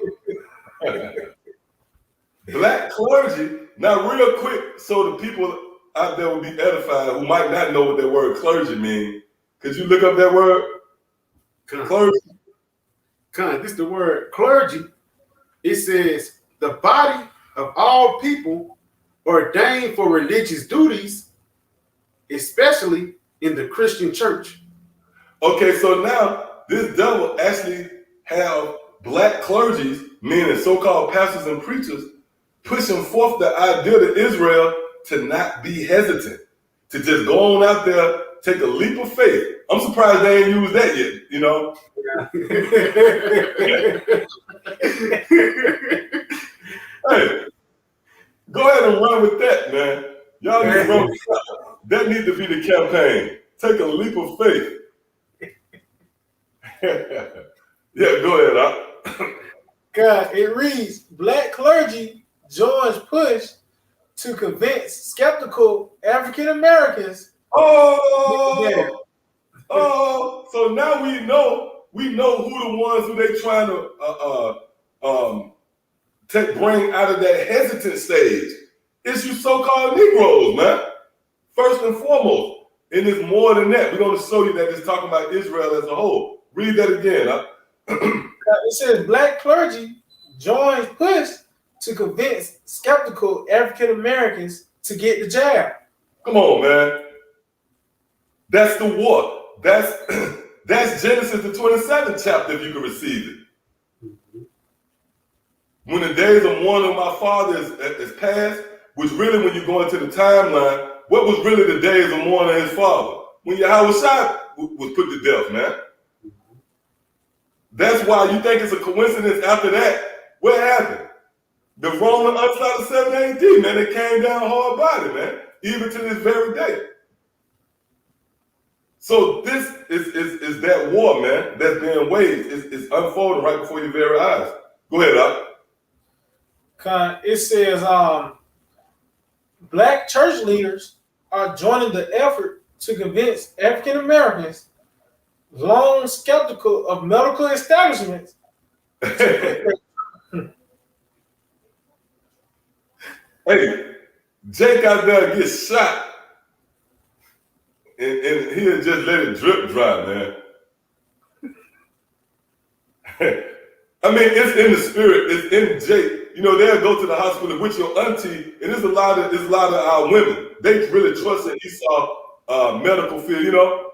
Black clergy. Now, real quick, so the people out there will be edified who might not know what that word clergy means. Could you look up that word? Clergy. This is the word clergy. It says the body of all people ordained for religious duties, especially in the Christian church. Okay, so now this devil actually have black clergies, meaning so-called pastors and preachers, pushing forth the idea to Israel to not be hesitant, to just go on out there, take a leap of faith. I'm surprised they ain't used that yet, you know? Hey, go ahead and run with that, man. Y'all need to run with that. That needs to be the campaign. Take a leap of faith. Yeah, go ahead, God, it reads, Black clergy joins push to convince skeptical African Americans. Oh, Yeah. oh, so now we know who the ones who they trying to bring out of that hesitant stage. It's you so-called Negroes, man. First and foremost. And it's more than that. We're going to show you that it's talking about Israel as a whole. Read that again. It says Black clergy joins push to convince skeptical African Americans to get the jab. Come on, man. That's the war. That's Genesis the 27th chapter, if you can receive it. When the days of mourning of my father is past, which really, when you go into the timeline, what was really the days of mourning his father? When Yahweh was put to death, man. That's why you think it's a coincidence after that. What happened? The Roman onslaught of 7 AD, man, it came down hard body, man, even to this very day. So this is that war, man, that's being waged. It's unfolding right before your very eyes. Go ahead, Up. It says Black church leaders are joining the effort to convince African Americans long skeptical of medical establishments. Hey, Jake out there gets shot, and he'll just let it drip dry, man. I mean, it's in the spirit. It's in Jake. You know, they'll go to the hospital with your auntie, and there's a lot of our women. They really trust in Esau medical field, you know.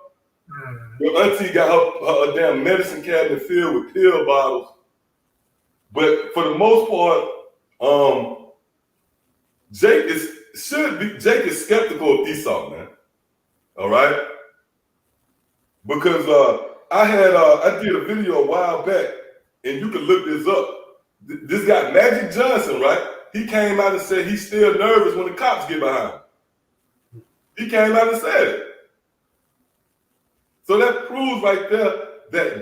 Your auntie got her damn medicine cabinet filled with pill bottles. But for the most part, Jake is skeptical of Esau, man. All right? Because I did a video a while back, and you can look this up. This guy, Magic Johnson, right? He came out and said he's still nervous when the cops get behind him. He came out and said it. So that proves right there that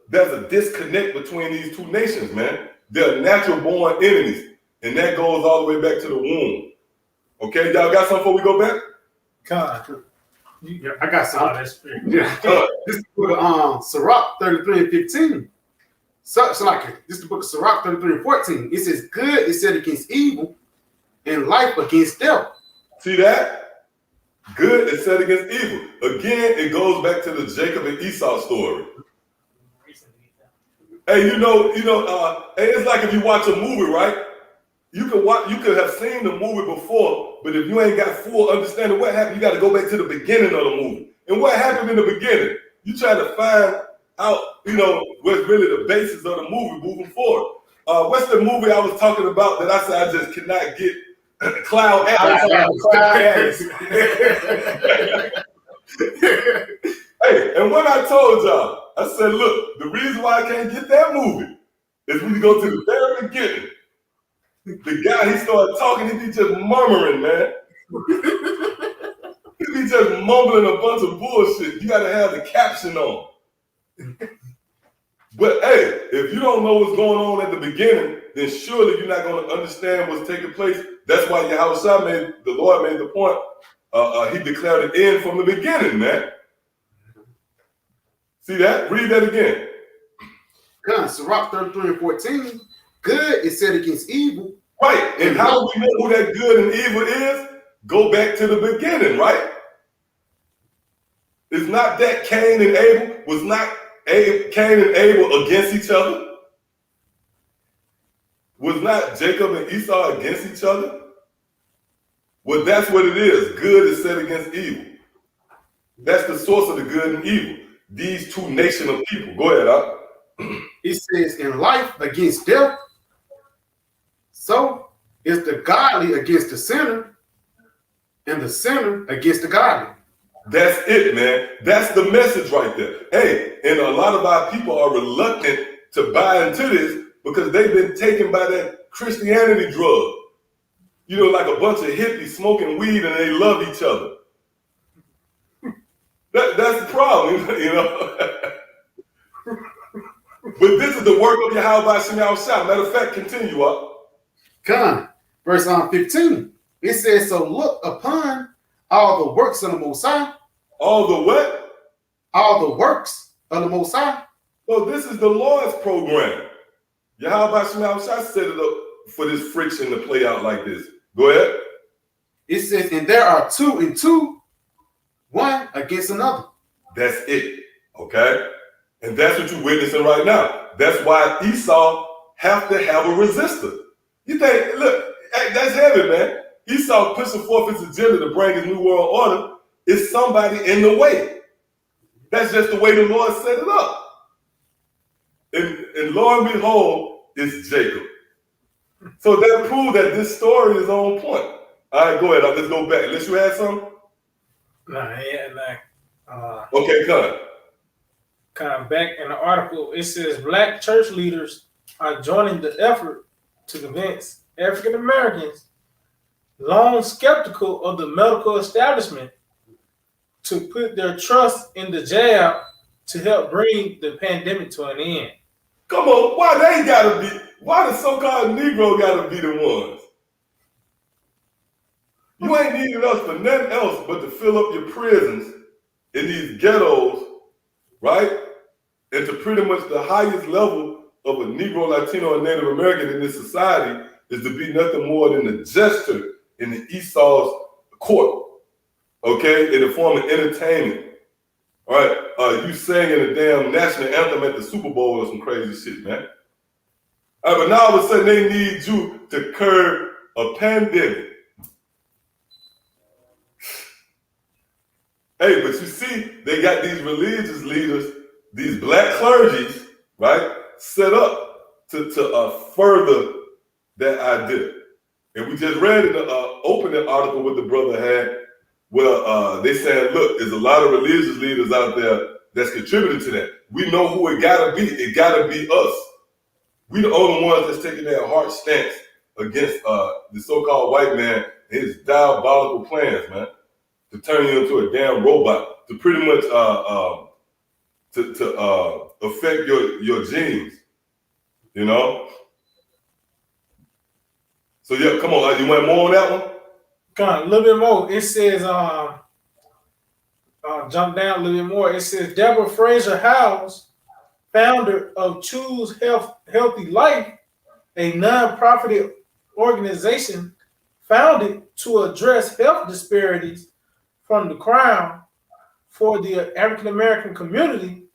there's a disconnect between these two nations, man. They're natural born enemies. And that goes all the way back to the womb. Okay, y'all got something before we go back? God. Yeah, I got some. Oh, that's fair. Yeah. This is the book of Sirach 33 and 15. So like this is the book of Sirach 33 and 14. It says, good is set against evil, and life against death. See that? Good is set against evil. Again, it goes back to the Jacob and Esau story. Hey, you know, hey, it's like if you watch a movie, right? You could have seen the movie before, but if you ain't got full understanding what happened, you got to go back to the beginning of the movie. And what happened in the beginning? You try to find out, what's really the basis of the movie moving forward. What's the movie I was talking about that I said I just cannot get? Cloud Atlas. Hey, and when I told y'all, I said, look, the reason why I can't get that movie is when you go to the very beginning. The guy, he started talking, he be just murmuring, man. He be just mumbling a bunch of bullshit. You gotta have the caption on. But hey, if you don't know what's going on at the beginning, then surely you're not going to understand what's taking place. That's why the Lord made the point. He declared an end from the beginning, man. See that? Read that again. Sirach 33 and 14. Good is set against evil. Right. And how do we know who that good and evil is? Go back to the beginning, right? It's not that Cain and Abel Cain and Abel against each other? Was not Jacob and Esau against each other? Well, that's what it is. Good is set against evil. That's the source of the good and evil. These two nations of people. Go ahead, Al. It says, in life against death. So it's the godly against the sinner, and the sinner against the godly. That's it, man. That's the message right there. Hey, and a lot of our people are reluctant to buy into this because they've been taken by that Christianity drug. You know, like a bunch of hippies smoking weed and they love each other. That's the problem, you know. But this is the work of Yahweh Shem Yahushua. Matter of fact, continue up. Verse 15. It says, so look upon all the works of the Most High. All the what? All the works of the Most High. So this is the Lord's program. Yahweh Shem Yahushua set it up for this friction to play out like this. Go ahead. It says, and there are two and two, one against another. That's it. Okay? And that's what you're witnessing right now. That's why Esau have to have a resistor. You think, look, that's heavy, man. Esau pushing forth his agenda to bring his new world order. Is somebody in the way. That's just the way the Lord set it up. And lo and behold, it's Jacob. So that proves that this story is on point. All right, go ahead. Let's go back. Unless you had something? Okay, Come back in the article, it says black church leaders are joining the effort to convince African Americans, long skeptical of the medical establishment, to put their trust in the jab to help bring the pandemic to an end. Come on, why the so-called Negro gotta be the ones? You ain't needing us for nothing else but to fill up your prisons in these ghettos, right? And to pretty much the highest level of a Negro, Latino, and Native American in this society is to be nothing more than a jester in the Esau's court, okay? In the form of entertainment. All right, you singing a damn national anthem at the Super Bowl or some crazy shit, man. All right, but now all of a sudden they need you to curb a pandemic. Hey, but you see, they got these religious leaders, these black clergies, right, set up to further that idea. And we just read in the opening article what the brother had. Well, they said, look, there's a lot of religious leaders out there that's contributing to that. We know who it gotta be. It gotta be us. We the only ones that's taking that hard stance against the so-called white man and his diabolical plans, man, to turn you into a damn robot, to pretty much affect your genes, you know? So yeah, come on, you want more on that one? Come on, a little bit more. It says, jump down a little bit more. It says Deborah Fraser Howes, founder of Choose Healthy Life, a nonprofit organization founded to address health disparities from the Crown for the African American community,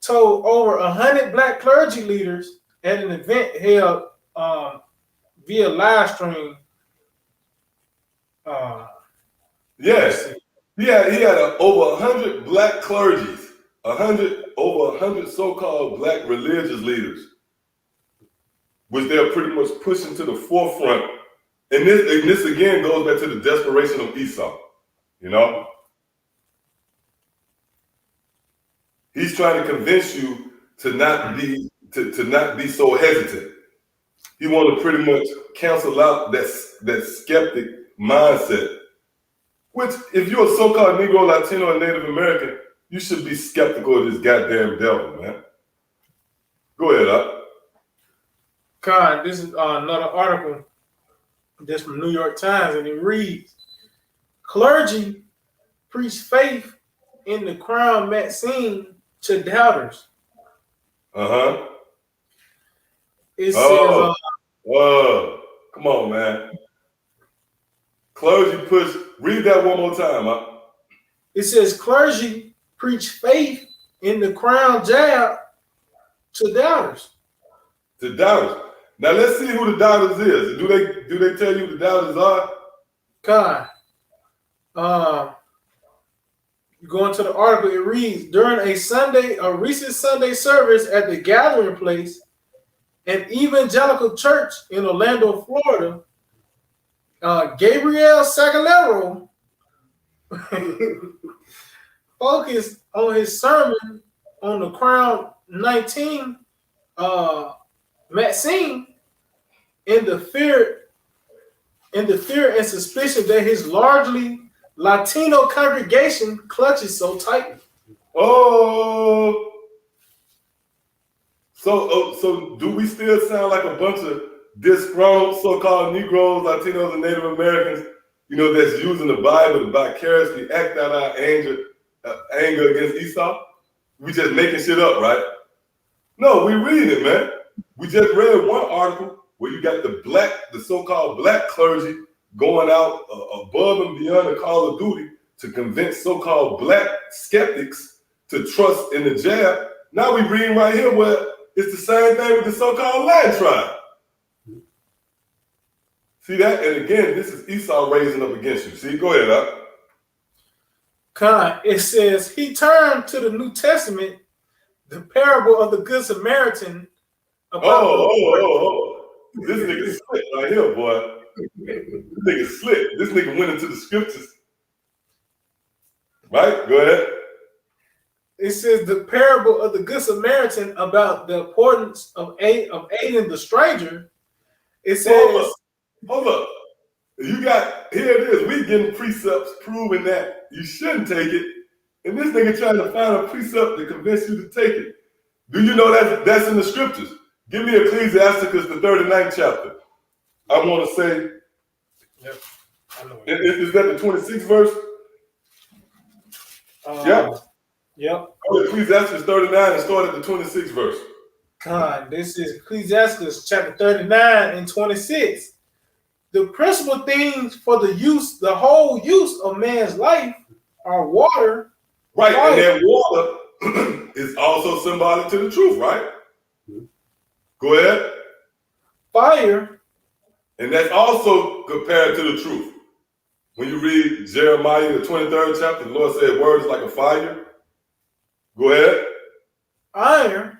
told over 100 black clergy leaders at an event held via live stream. Yes. He had over 100 black clergies, over 100 so-called black religious leaders, which they're pretty much pushing to the forefront. And this again goes back to the desperation of Esau, you know? He's trying to convince you to not be so hesitant. He wants to pretty much cancel out that skeptic mindset. Which, if you're a so-called Negro, Latino, and Native American, you should be skeptical of this goddamn devil, man. Go ahead, Up. God, this is another article that's from New York Times, and it reads, clergy preach faith in the crown vaccine to doubters. Uh-huh. It Oh. says, Whoa. Come on, man. Clergy push. Read that one more time, huh? it says clergy preach faith in the crown jab to doubters. The doubters. Now let's see who the doubters is. Do they tell you who the doubters are? God. You go into the article, it reads, during a recent Sunday service at the Gathering Place, an evangelical church in Orlando, Florida, Gabriel Sagalero focused on his sermon on the Crown 19 vaccine in the fear and suspicion that his largely Latino congregation clutches so tightly. Oh. So do we still sound like a bunch of disgruntled so-called Negroes, Latinos, and Native Americans, that's using the Bible to vicariously act out our anger against Esau? We just making shit up, right? No, we reading it, man. We just read one article where you got the so-called black clergy going out above and beyond the call of duty to convince so-called black skeptics to trust in the jab. Now we reading right here where it's the same thing with the so-called Latin tribe. See that? And again, this is Esau raising up against you. See, go ahead, Con, it says he turned to the New Testament, the parable of the Good Samaritan. Oh. This nigga slick right here, boy. This nigga slick. This nigga went into the scriptures. Right? Go ahead. It says the parable of the Good Samaritan about the importance of aiding the stranger. It says, Hold up. Here it is. We getting precepts proving that you shouldn't take it. And this nigga trying to find a precept to convince you to take it. Do you know that's in the scriptures? Give me Ecclesiasticus, the 39th chapter. I want to say, yep, I know is that the 26th verse? Yep. Ecclesiasticus 39 and start at the 26th verse. God, this is Ecclesiastes chapter 39 and 26. The principal things for the whole use of man's life are water. Right, fire. And that water is also symbolic to the truth, right? Go ahead. Fire. And that's also compared to the truth. When you read Jeremiah, the 23rd chapter, the Lord said, word is like a fire. Go ahead. Iron.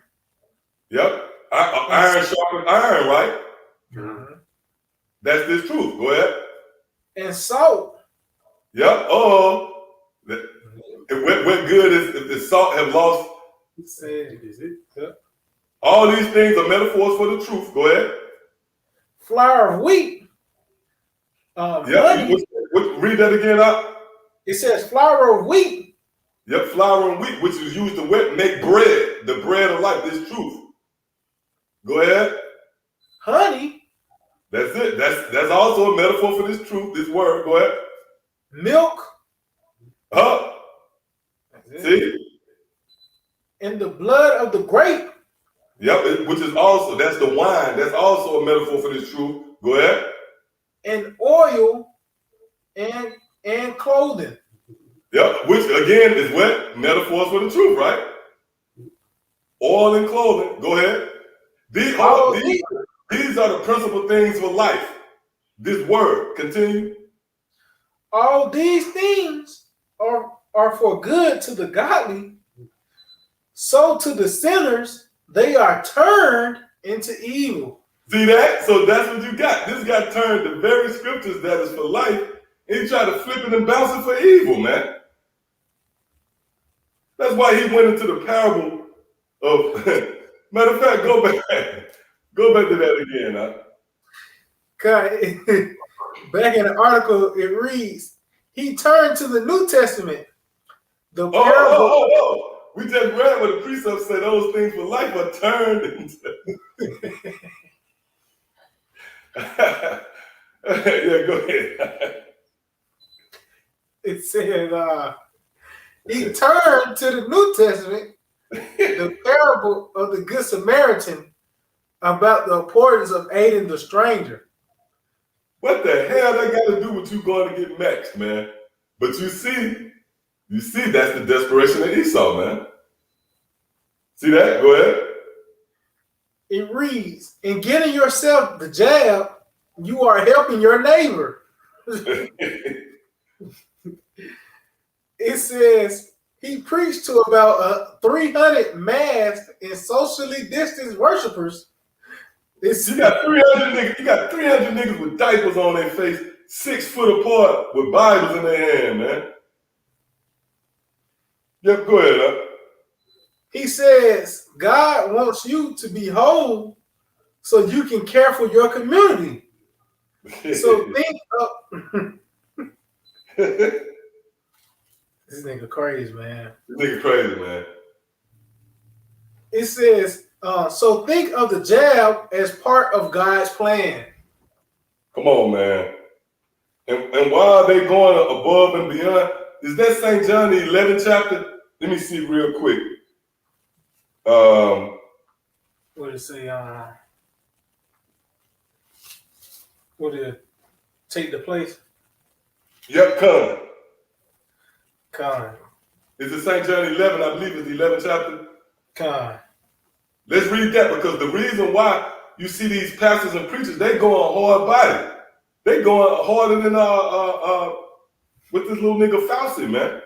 Yep. Iron sharpens iron, right? Mm-hmm. That's this truth. Go ahead. And salt. Yep. What good is if the salt have lost? Yep. All these things are metaphors for the truth. Go ahead. Flour of wheat. Money. Read that again out. It says flour of wheat. Yep, flour and wheat, which is used to make bread, the bread of life, this truth. Go ahead. Honey. That's it. That's also a metaphor for this truth, this word. Go ahead. Milk. Huh? See? And the blood of the grape. Yep, which is also, that's the wine. That's also a metaphor for this truth. Go ahead. And oil and clothing. Yep, which again is what? Metaphors for the truth, right? Oil and clothing. Go ahead. These are the principal things for life. This word. Continue. All these things are for good to the godly. So to the sinners, they are turned into evil. See that? So that's what you got. This guy turned the very scriptures that is for life, and he tried to flip it and bounce it for evil, man. That's why he went into the parable of, matter of fact, go back to that again. Back in the article, it reads, he turned to the New Testament. The parable. We just read what the precepts say those things for life are turned into. Yeah, go ahead. It said he turned to the New Testament, the parable of the Good Samaritan about the importance of aiding the stranger. What the hell that got to do with you going to get maxed, man? But you see that's the desperation of Esau, man. See that? Go ahead. It reads, in getting yourself the jab, you are helping your neighbor. It says he preached to about 300 masked and socially distanced worshipers. You got 300 niggas. You got 300 niggas with diapers on their face, 6 foot apart, with Bibles in their hand, man. Yep, go ahead, huh? He says God wants you to be whole so you can care for your community. So think of this nigga crazy, man. This nigga crazy, man. It says, so think of the jab as part of God's plan. Come on, man. And why are they going above and beyond? Is that St. John the 11th chapter? Let me see real quick. What did it say? What did it take the place? Yep, come. Con. Is it St. John 11? I believe it's the 11th chapter. Con. Let's read that, because the reason why you see these pastors and preachers, they going hard body. They going harder than with this little nigga Fauci, man.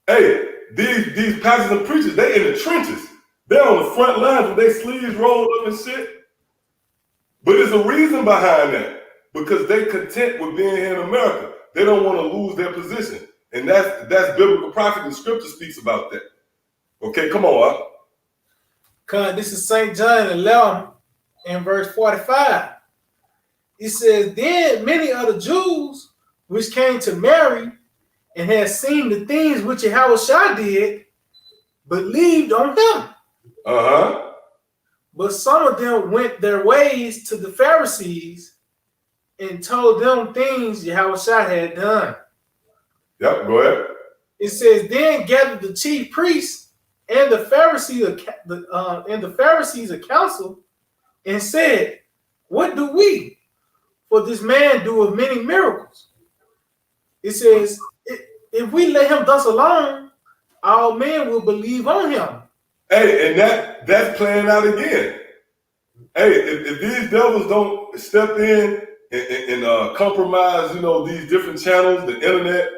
Hey, these pastors and preachers, they in the trenches. They're on the front lines with their sleeves rolled up and shit. But there's a reason behind that. Because they content with being here in America. They don't want to lose their position. And that's biblical prophet, and scripture speaks about that. Okay, come on, huh? Con, this is St. John 11 and verse 45. It says, then many of the Jews which came to Mary and had seen the things which Yahushua did, believed on him. Uh-huh. But some of them went their ways to the Pharisees and told them things Yahushua had done. Yep, go ahead. It says, then gathered the chief priests and the Pharisees of council and said, what do we? For this man doeth many miracles. It says, if we let him thus alone, all men will believe on him. Hey, and that's playing out again. Hey, if these devils don't step in and compromise, these different channels, the internet,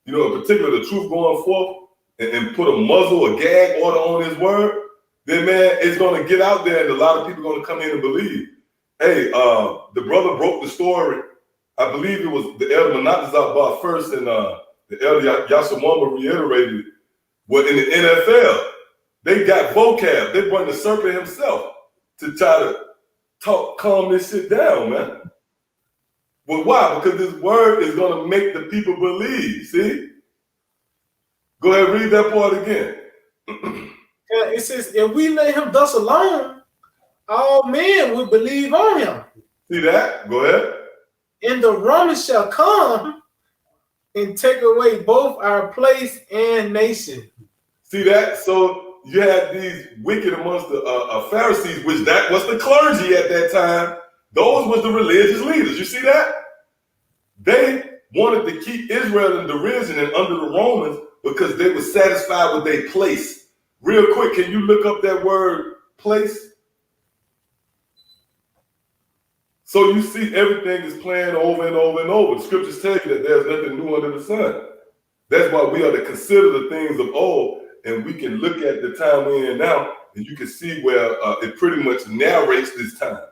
in particular the truth going forth, and put a muzzle, a gag order on his word, then man, it's gonna get out there, and a lot of people are gonna come in and believe. Hey, the brother broke the story. I believe it was the elder Menatazah first, and the elder Yashimama reiterated it. Well, in the NFL, they got vocab. They brought the serpent himself to try to calm this shit down, man. Well, why? Because this word is going to make the people believe, see? Go ahead, read that part again. It says, if we let him thus alone, all men will believe on him. See that? Go ahead. And the Romans shall come and take away both our place and nation. See that? So you had these wicked amongst the Pharisees, which that was the clergy at that time. Those was the religious leaders. You see that? They wanted to keep Israel in derision and under the Romans because they were satisfied with their place. Real quick, can you look up that word place? So you see everything is playing over and over and over. The scriptures tell you that there's nothing new under the sun. That's why we are to consider the things of old, and we can look at the time we're in now, and you can see where it pretty much narrates this time.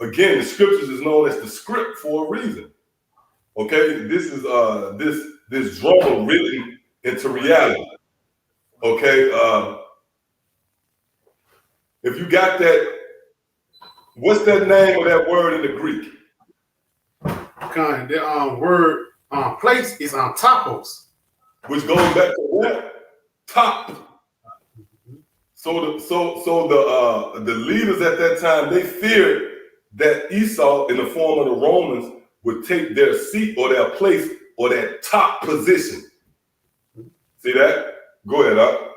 Again, the scriptures is known as the script for a reason. Okay, this is this drama written into reality. Okay, if you got that, what's that name of that word in the Greek? The word place is on topos, Which goes back to what? Top. So the leaders at that time, they feared that Esau, in the form of the Romans, would take their seat or their place or that top position. See that? Go ahead, up.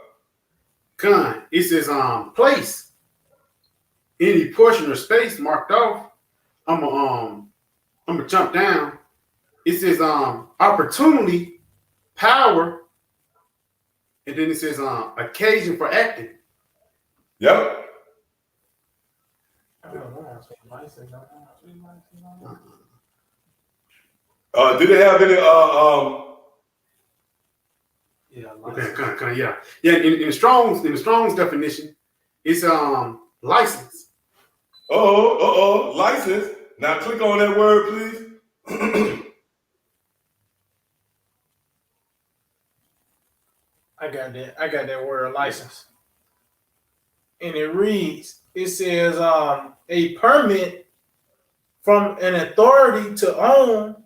Con, it says place. Any portion or space marked off. I'm gonna jump down. It says opportunity, power, and then it says occasion for acting. Yep. Did it have any Yeah. Okay, yeah. Yeah, in the Strong's definition, it's license. license. Now click on that word, please. I got that word license. And it reads, it says a permit from an authority to own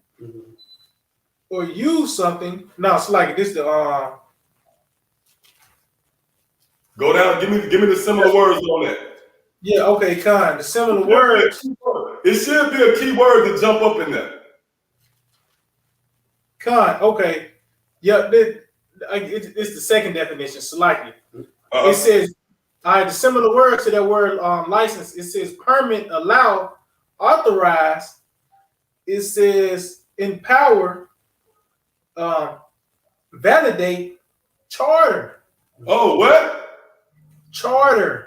or use something. No, it's like this the Go down, give me the similar words on that. yeah, okay, kind. The similar words. It should be a key word to jump up in there. Kind, okay. Yeah, it's the second definition, selected. Uh-huh. It says, all right, the similar word to that word license, it says permit, allow, authorize. It says empower, validate, charter. Oh, what? Charter.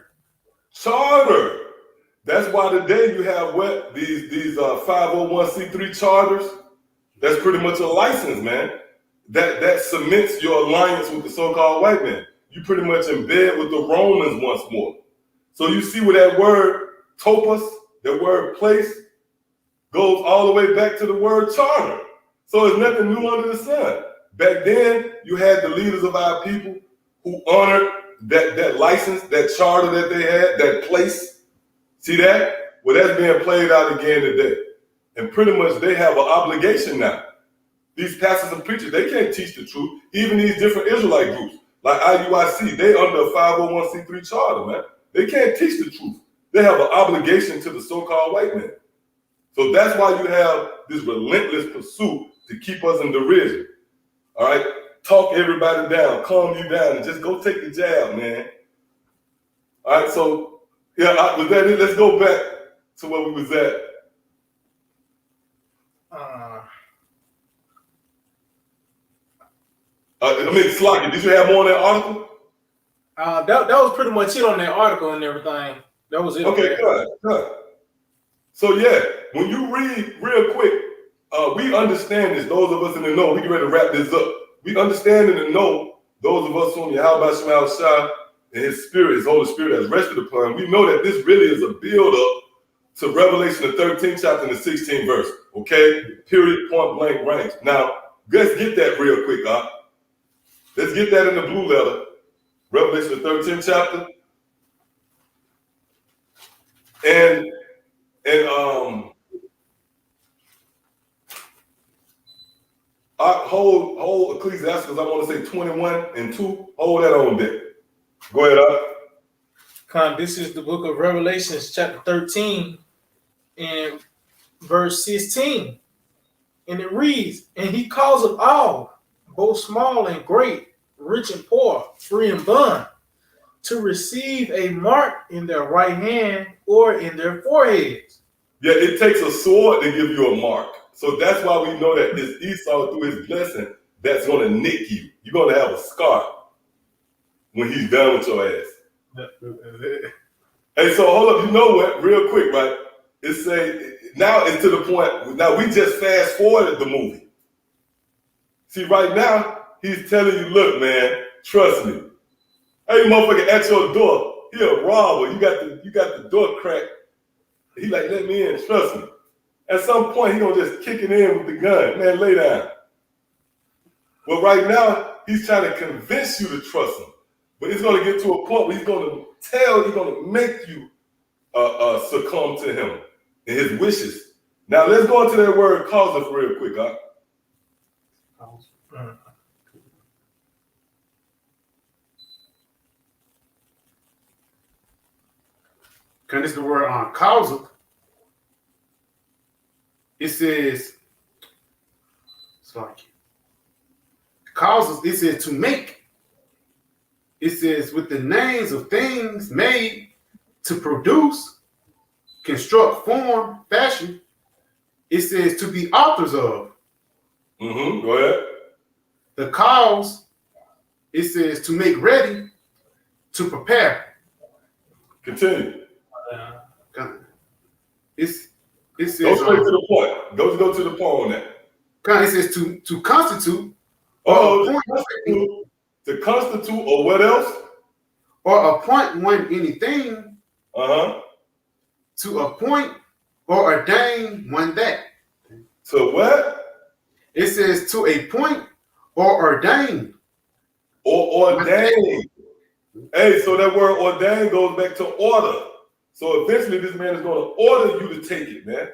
That's why today you have what? These 501c3 charters. That's pretty much a license, man. That cements your alliance with the so-called white man. You pretty much in bed with the Romans once more. So you see where that word topos, that word place, goes all the way back to the word charter. So there's nothing new under the sun. Back then, you had the leaders of our people who honored that license, that charter that they had, that place. See that? Well, that's being played out again today. And pretty much they have an obligation now. These pastors and preachers, they can't teach the truth. Even these different Israelite groups, like IUIC, they under a 501c3 charter, man. They can't teach the truth. They have an obligation to the so-called white man. So that's why you have this relentless pursuit to keep us in derision. All right? Talk everybody down, calm you down, and just go take the jab, man. All right, so, yeah, was that it? Let's go back to where we was at. Slocky, did you have more on that article? That was pretty much it on that article and everything. That was it. Okay, good. So yeah, when you read real quick, we understand this. Those of us in the know, we get ready to wrap this up. We understand in the know, those of us whom Yahweh Shema Shah and his spirit, his Holy Spirit has rested upon, we know that this really is a build-up to Revelation the 13th chapter and the 16th verse. Okay? Period, point blank range. Now, let's get that real quick, huh? Let's get that in the blue letter. Revelation the 13th chapter. And hold Ecclesiastes, I want to say 21 and 2. Hold that on there. Go ahead, up. This is the book of Revelations, chapter 13, and verse 16. And it reads, and he calls of all, both small and great, rich and poor, free and bond, to receive a mark in their right hand or in their foreheads. Yeah, it takes a sword to give you a mark. So that's why we know that this Esau, through his blessing, that's going to nick you. You're going to have a scar when he's done with your ass. Hey, so hold up. You know what? Real quick, right? Now it's to the point, now we just fast forwarded the movie. See, right now, he's telling you, look, man, trust me. Hey, motherfucker, at your door, he a robber. You got the door cracked. He like, let me in, trust me. At some point, he gonna just kick it in with the gun. Man, lay down. Well, right now, he's trying to convince you to trust him. But it's gonna get to a point where he's gonna make you succumb to him and his wishes. Now, let's go into that word causeth real quick, huh? This is the word causeth. it says, it's like causes, it says to make. It says with the names of things made, to produce, construct, form, fashion. It says to be authors of. Go ahead. The cause, it says to make ready, to prepare. Continue. It Go says straight to the point. Go to the point on that. it says to constitute Oh, or appoint, to constitute or what else? or appoint one anything, to appoint or ordain one that. So what? It says to appoint or ordain. Or ordain. Hey, so that word ordain goes back to order. So eventually this man is going to order you to take it, man.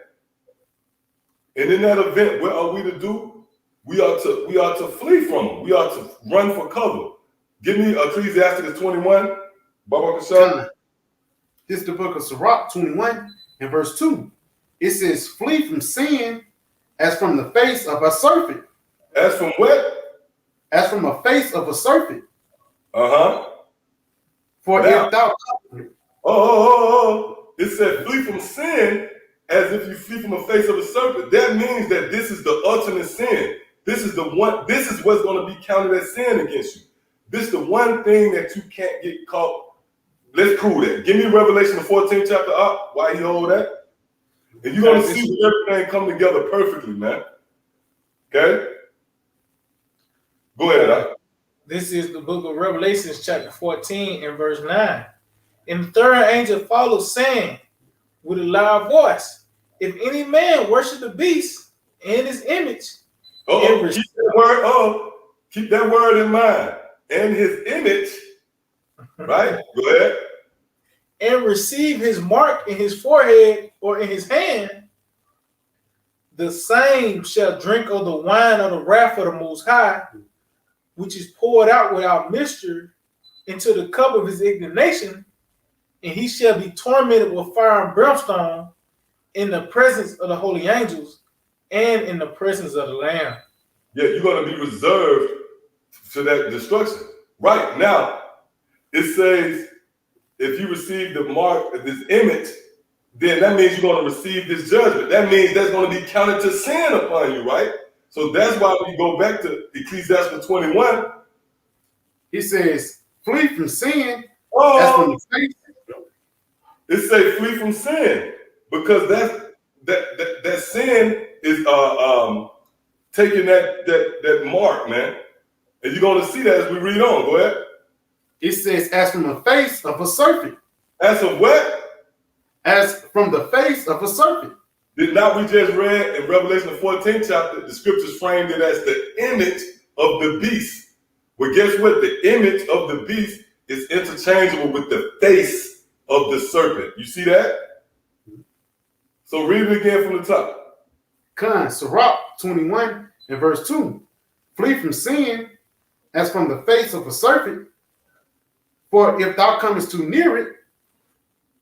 And in that event, what are we to do? We are to flee from him. We are to run for cover. Give me Ecclesiastes 21, Baba Kashan. This is the book of Sirach 21 and verse 2. It says, flee from sin as from the face of a serpent. As from what? As from a face of a serpent. For Now, if thou it said flee from sin as if you flee from the face of a serpent. That means that this is the ultimate sin. This is the one, this is what's going to be counted as sin against you. This is the one thing that you can't get caught. Let's prove that. Give me Revelation the 14th chapter up. Why you hold that? And you're going to see everything come together perfectly, man. Okay? Go ahead, Doc. This is the book of Revelations, chapter 14 and verse 9. And the third angel followed, saying with a loud voice, if any man worship the beast and his image, Keep that word in mind. And his image, right? Go ahead. and receive his mark in his forehead or in his hand, the same shall drink of the wine of the wrath of the Most High, which is poured out without mixture into the cup of his indignation, and he shall be tormented with fire and brimstone in the presence of the holy angels and in the presence of the Lamb. Yeah, you're going to be reserved to that destruction. Right now, it says, if you receive the mark of this image, then that means you're going to receive this judgment. That means that's going to be counted to sin upon you, right? So that's why when you go back to Ecclesiastes 21, it says, flee from sin as from the face. It say flee from sin, because that sin is taking that mark, man. And you're going to see that as we read on. Go ahead. It says, as from the face of a serpent. As of what? As from the face of a serpent. Did not we just read in Revelation the 14th chapter, the scriptures framed it as the image of the beast. Well, guess what? The image of the beast is interchangeable with the face of the serpent. You see that? So read it again from the top. Sirach 21 and verse 2. Flee from sin as from the face of a serpent. For if thou comest too near it,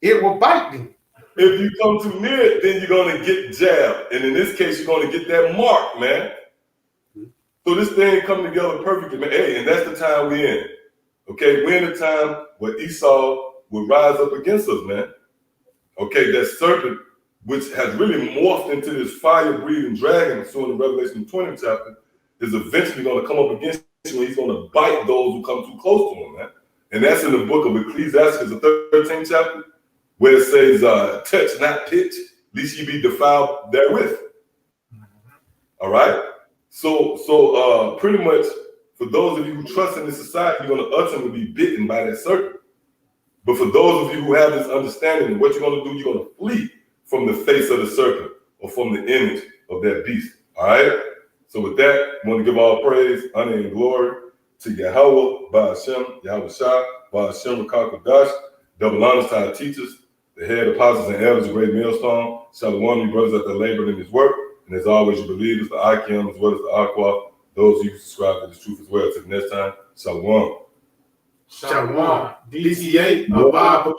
it will bite thee. If you come too near it, then you're going to get jabbed. And in this case, you're going to get that mark, man. So this thing coming together perfectly, man. Hey, and that's the time we're in. Okay, we're in a time where Esau will rise up against us, man. Okay, that serpent, which has really morphed into this fire-breathing dragon, so in the Revelation 20 chapter, is eventually going to come up against you, and he's going to bite those who come too close to him, man. And that's in the book of Ecclesiastes, the 13th chapter, where it says, touch not pitch, lest ye be defiled therewith. All right? So pretty much, for those of you who trust in this society, you're going to ultimately be bitten by that serpent. But for those of you who have this understanding of what you're going to do, you're going to flee from the face of the serpent or from the image of that beast. All right? So with that, I want to give all praise, honor, and glory to Yahweh, Ba'ashem, Yahweh Shah, Ba'ashem, Rakakadash, double honors to our teachers, the head apostles and elders of Great Millstone. Shalom, you brothers that labored in his work. And as always, you believe the Akim as well as the Aqua, those of you who subscribe to this truth as well. Till next time, Shalom. Shalom. DTA, Abba.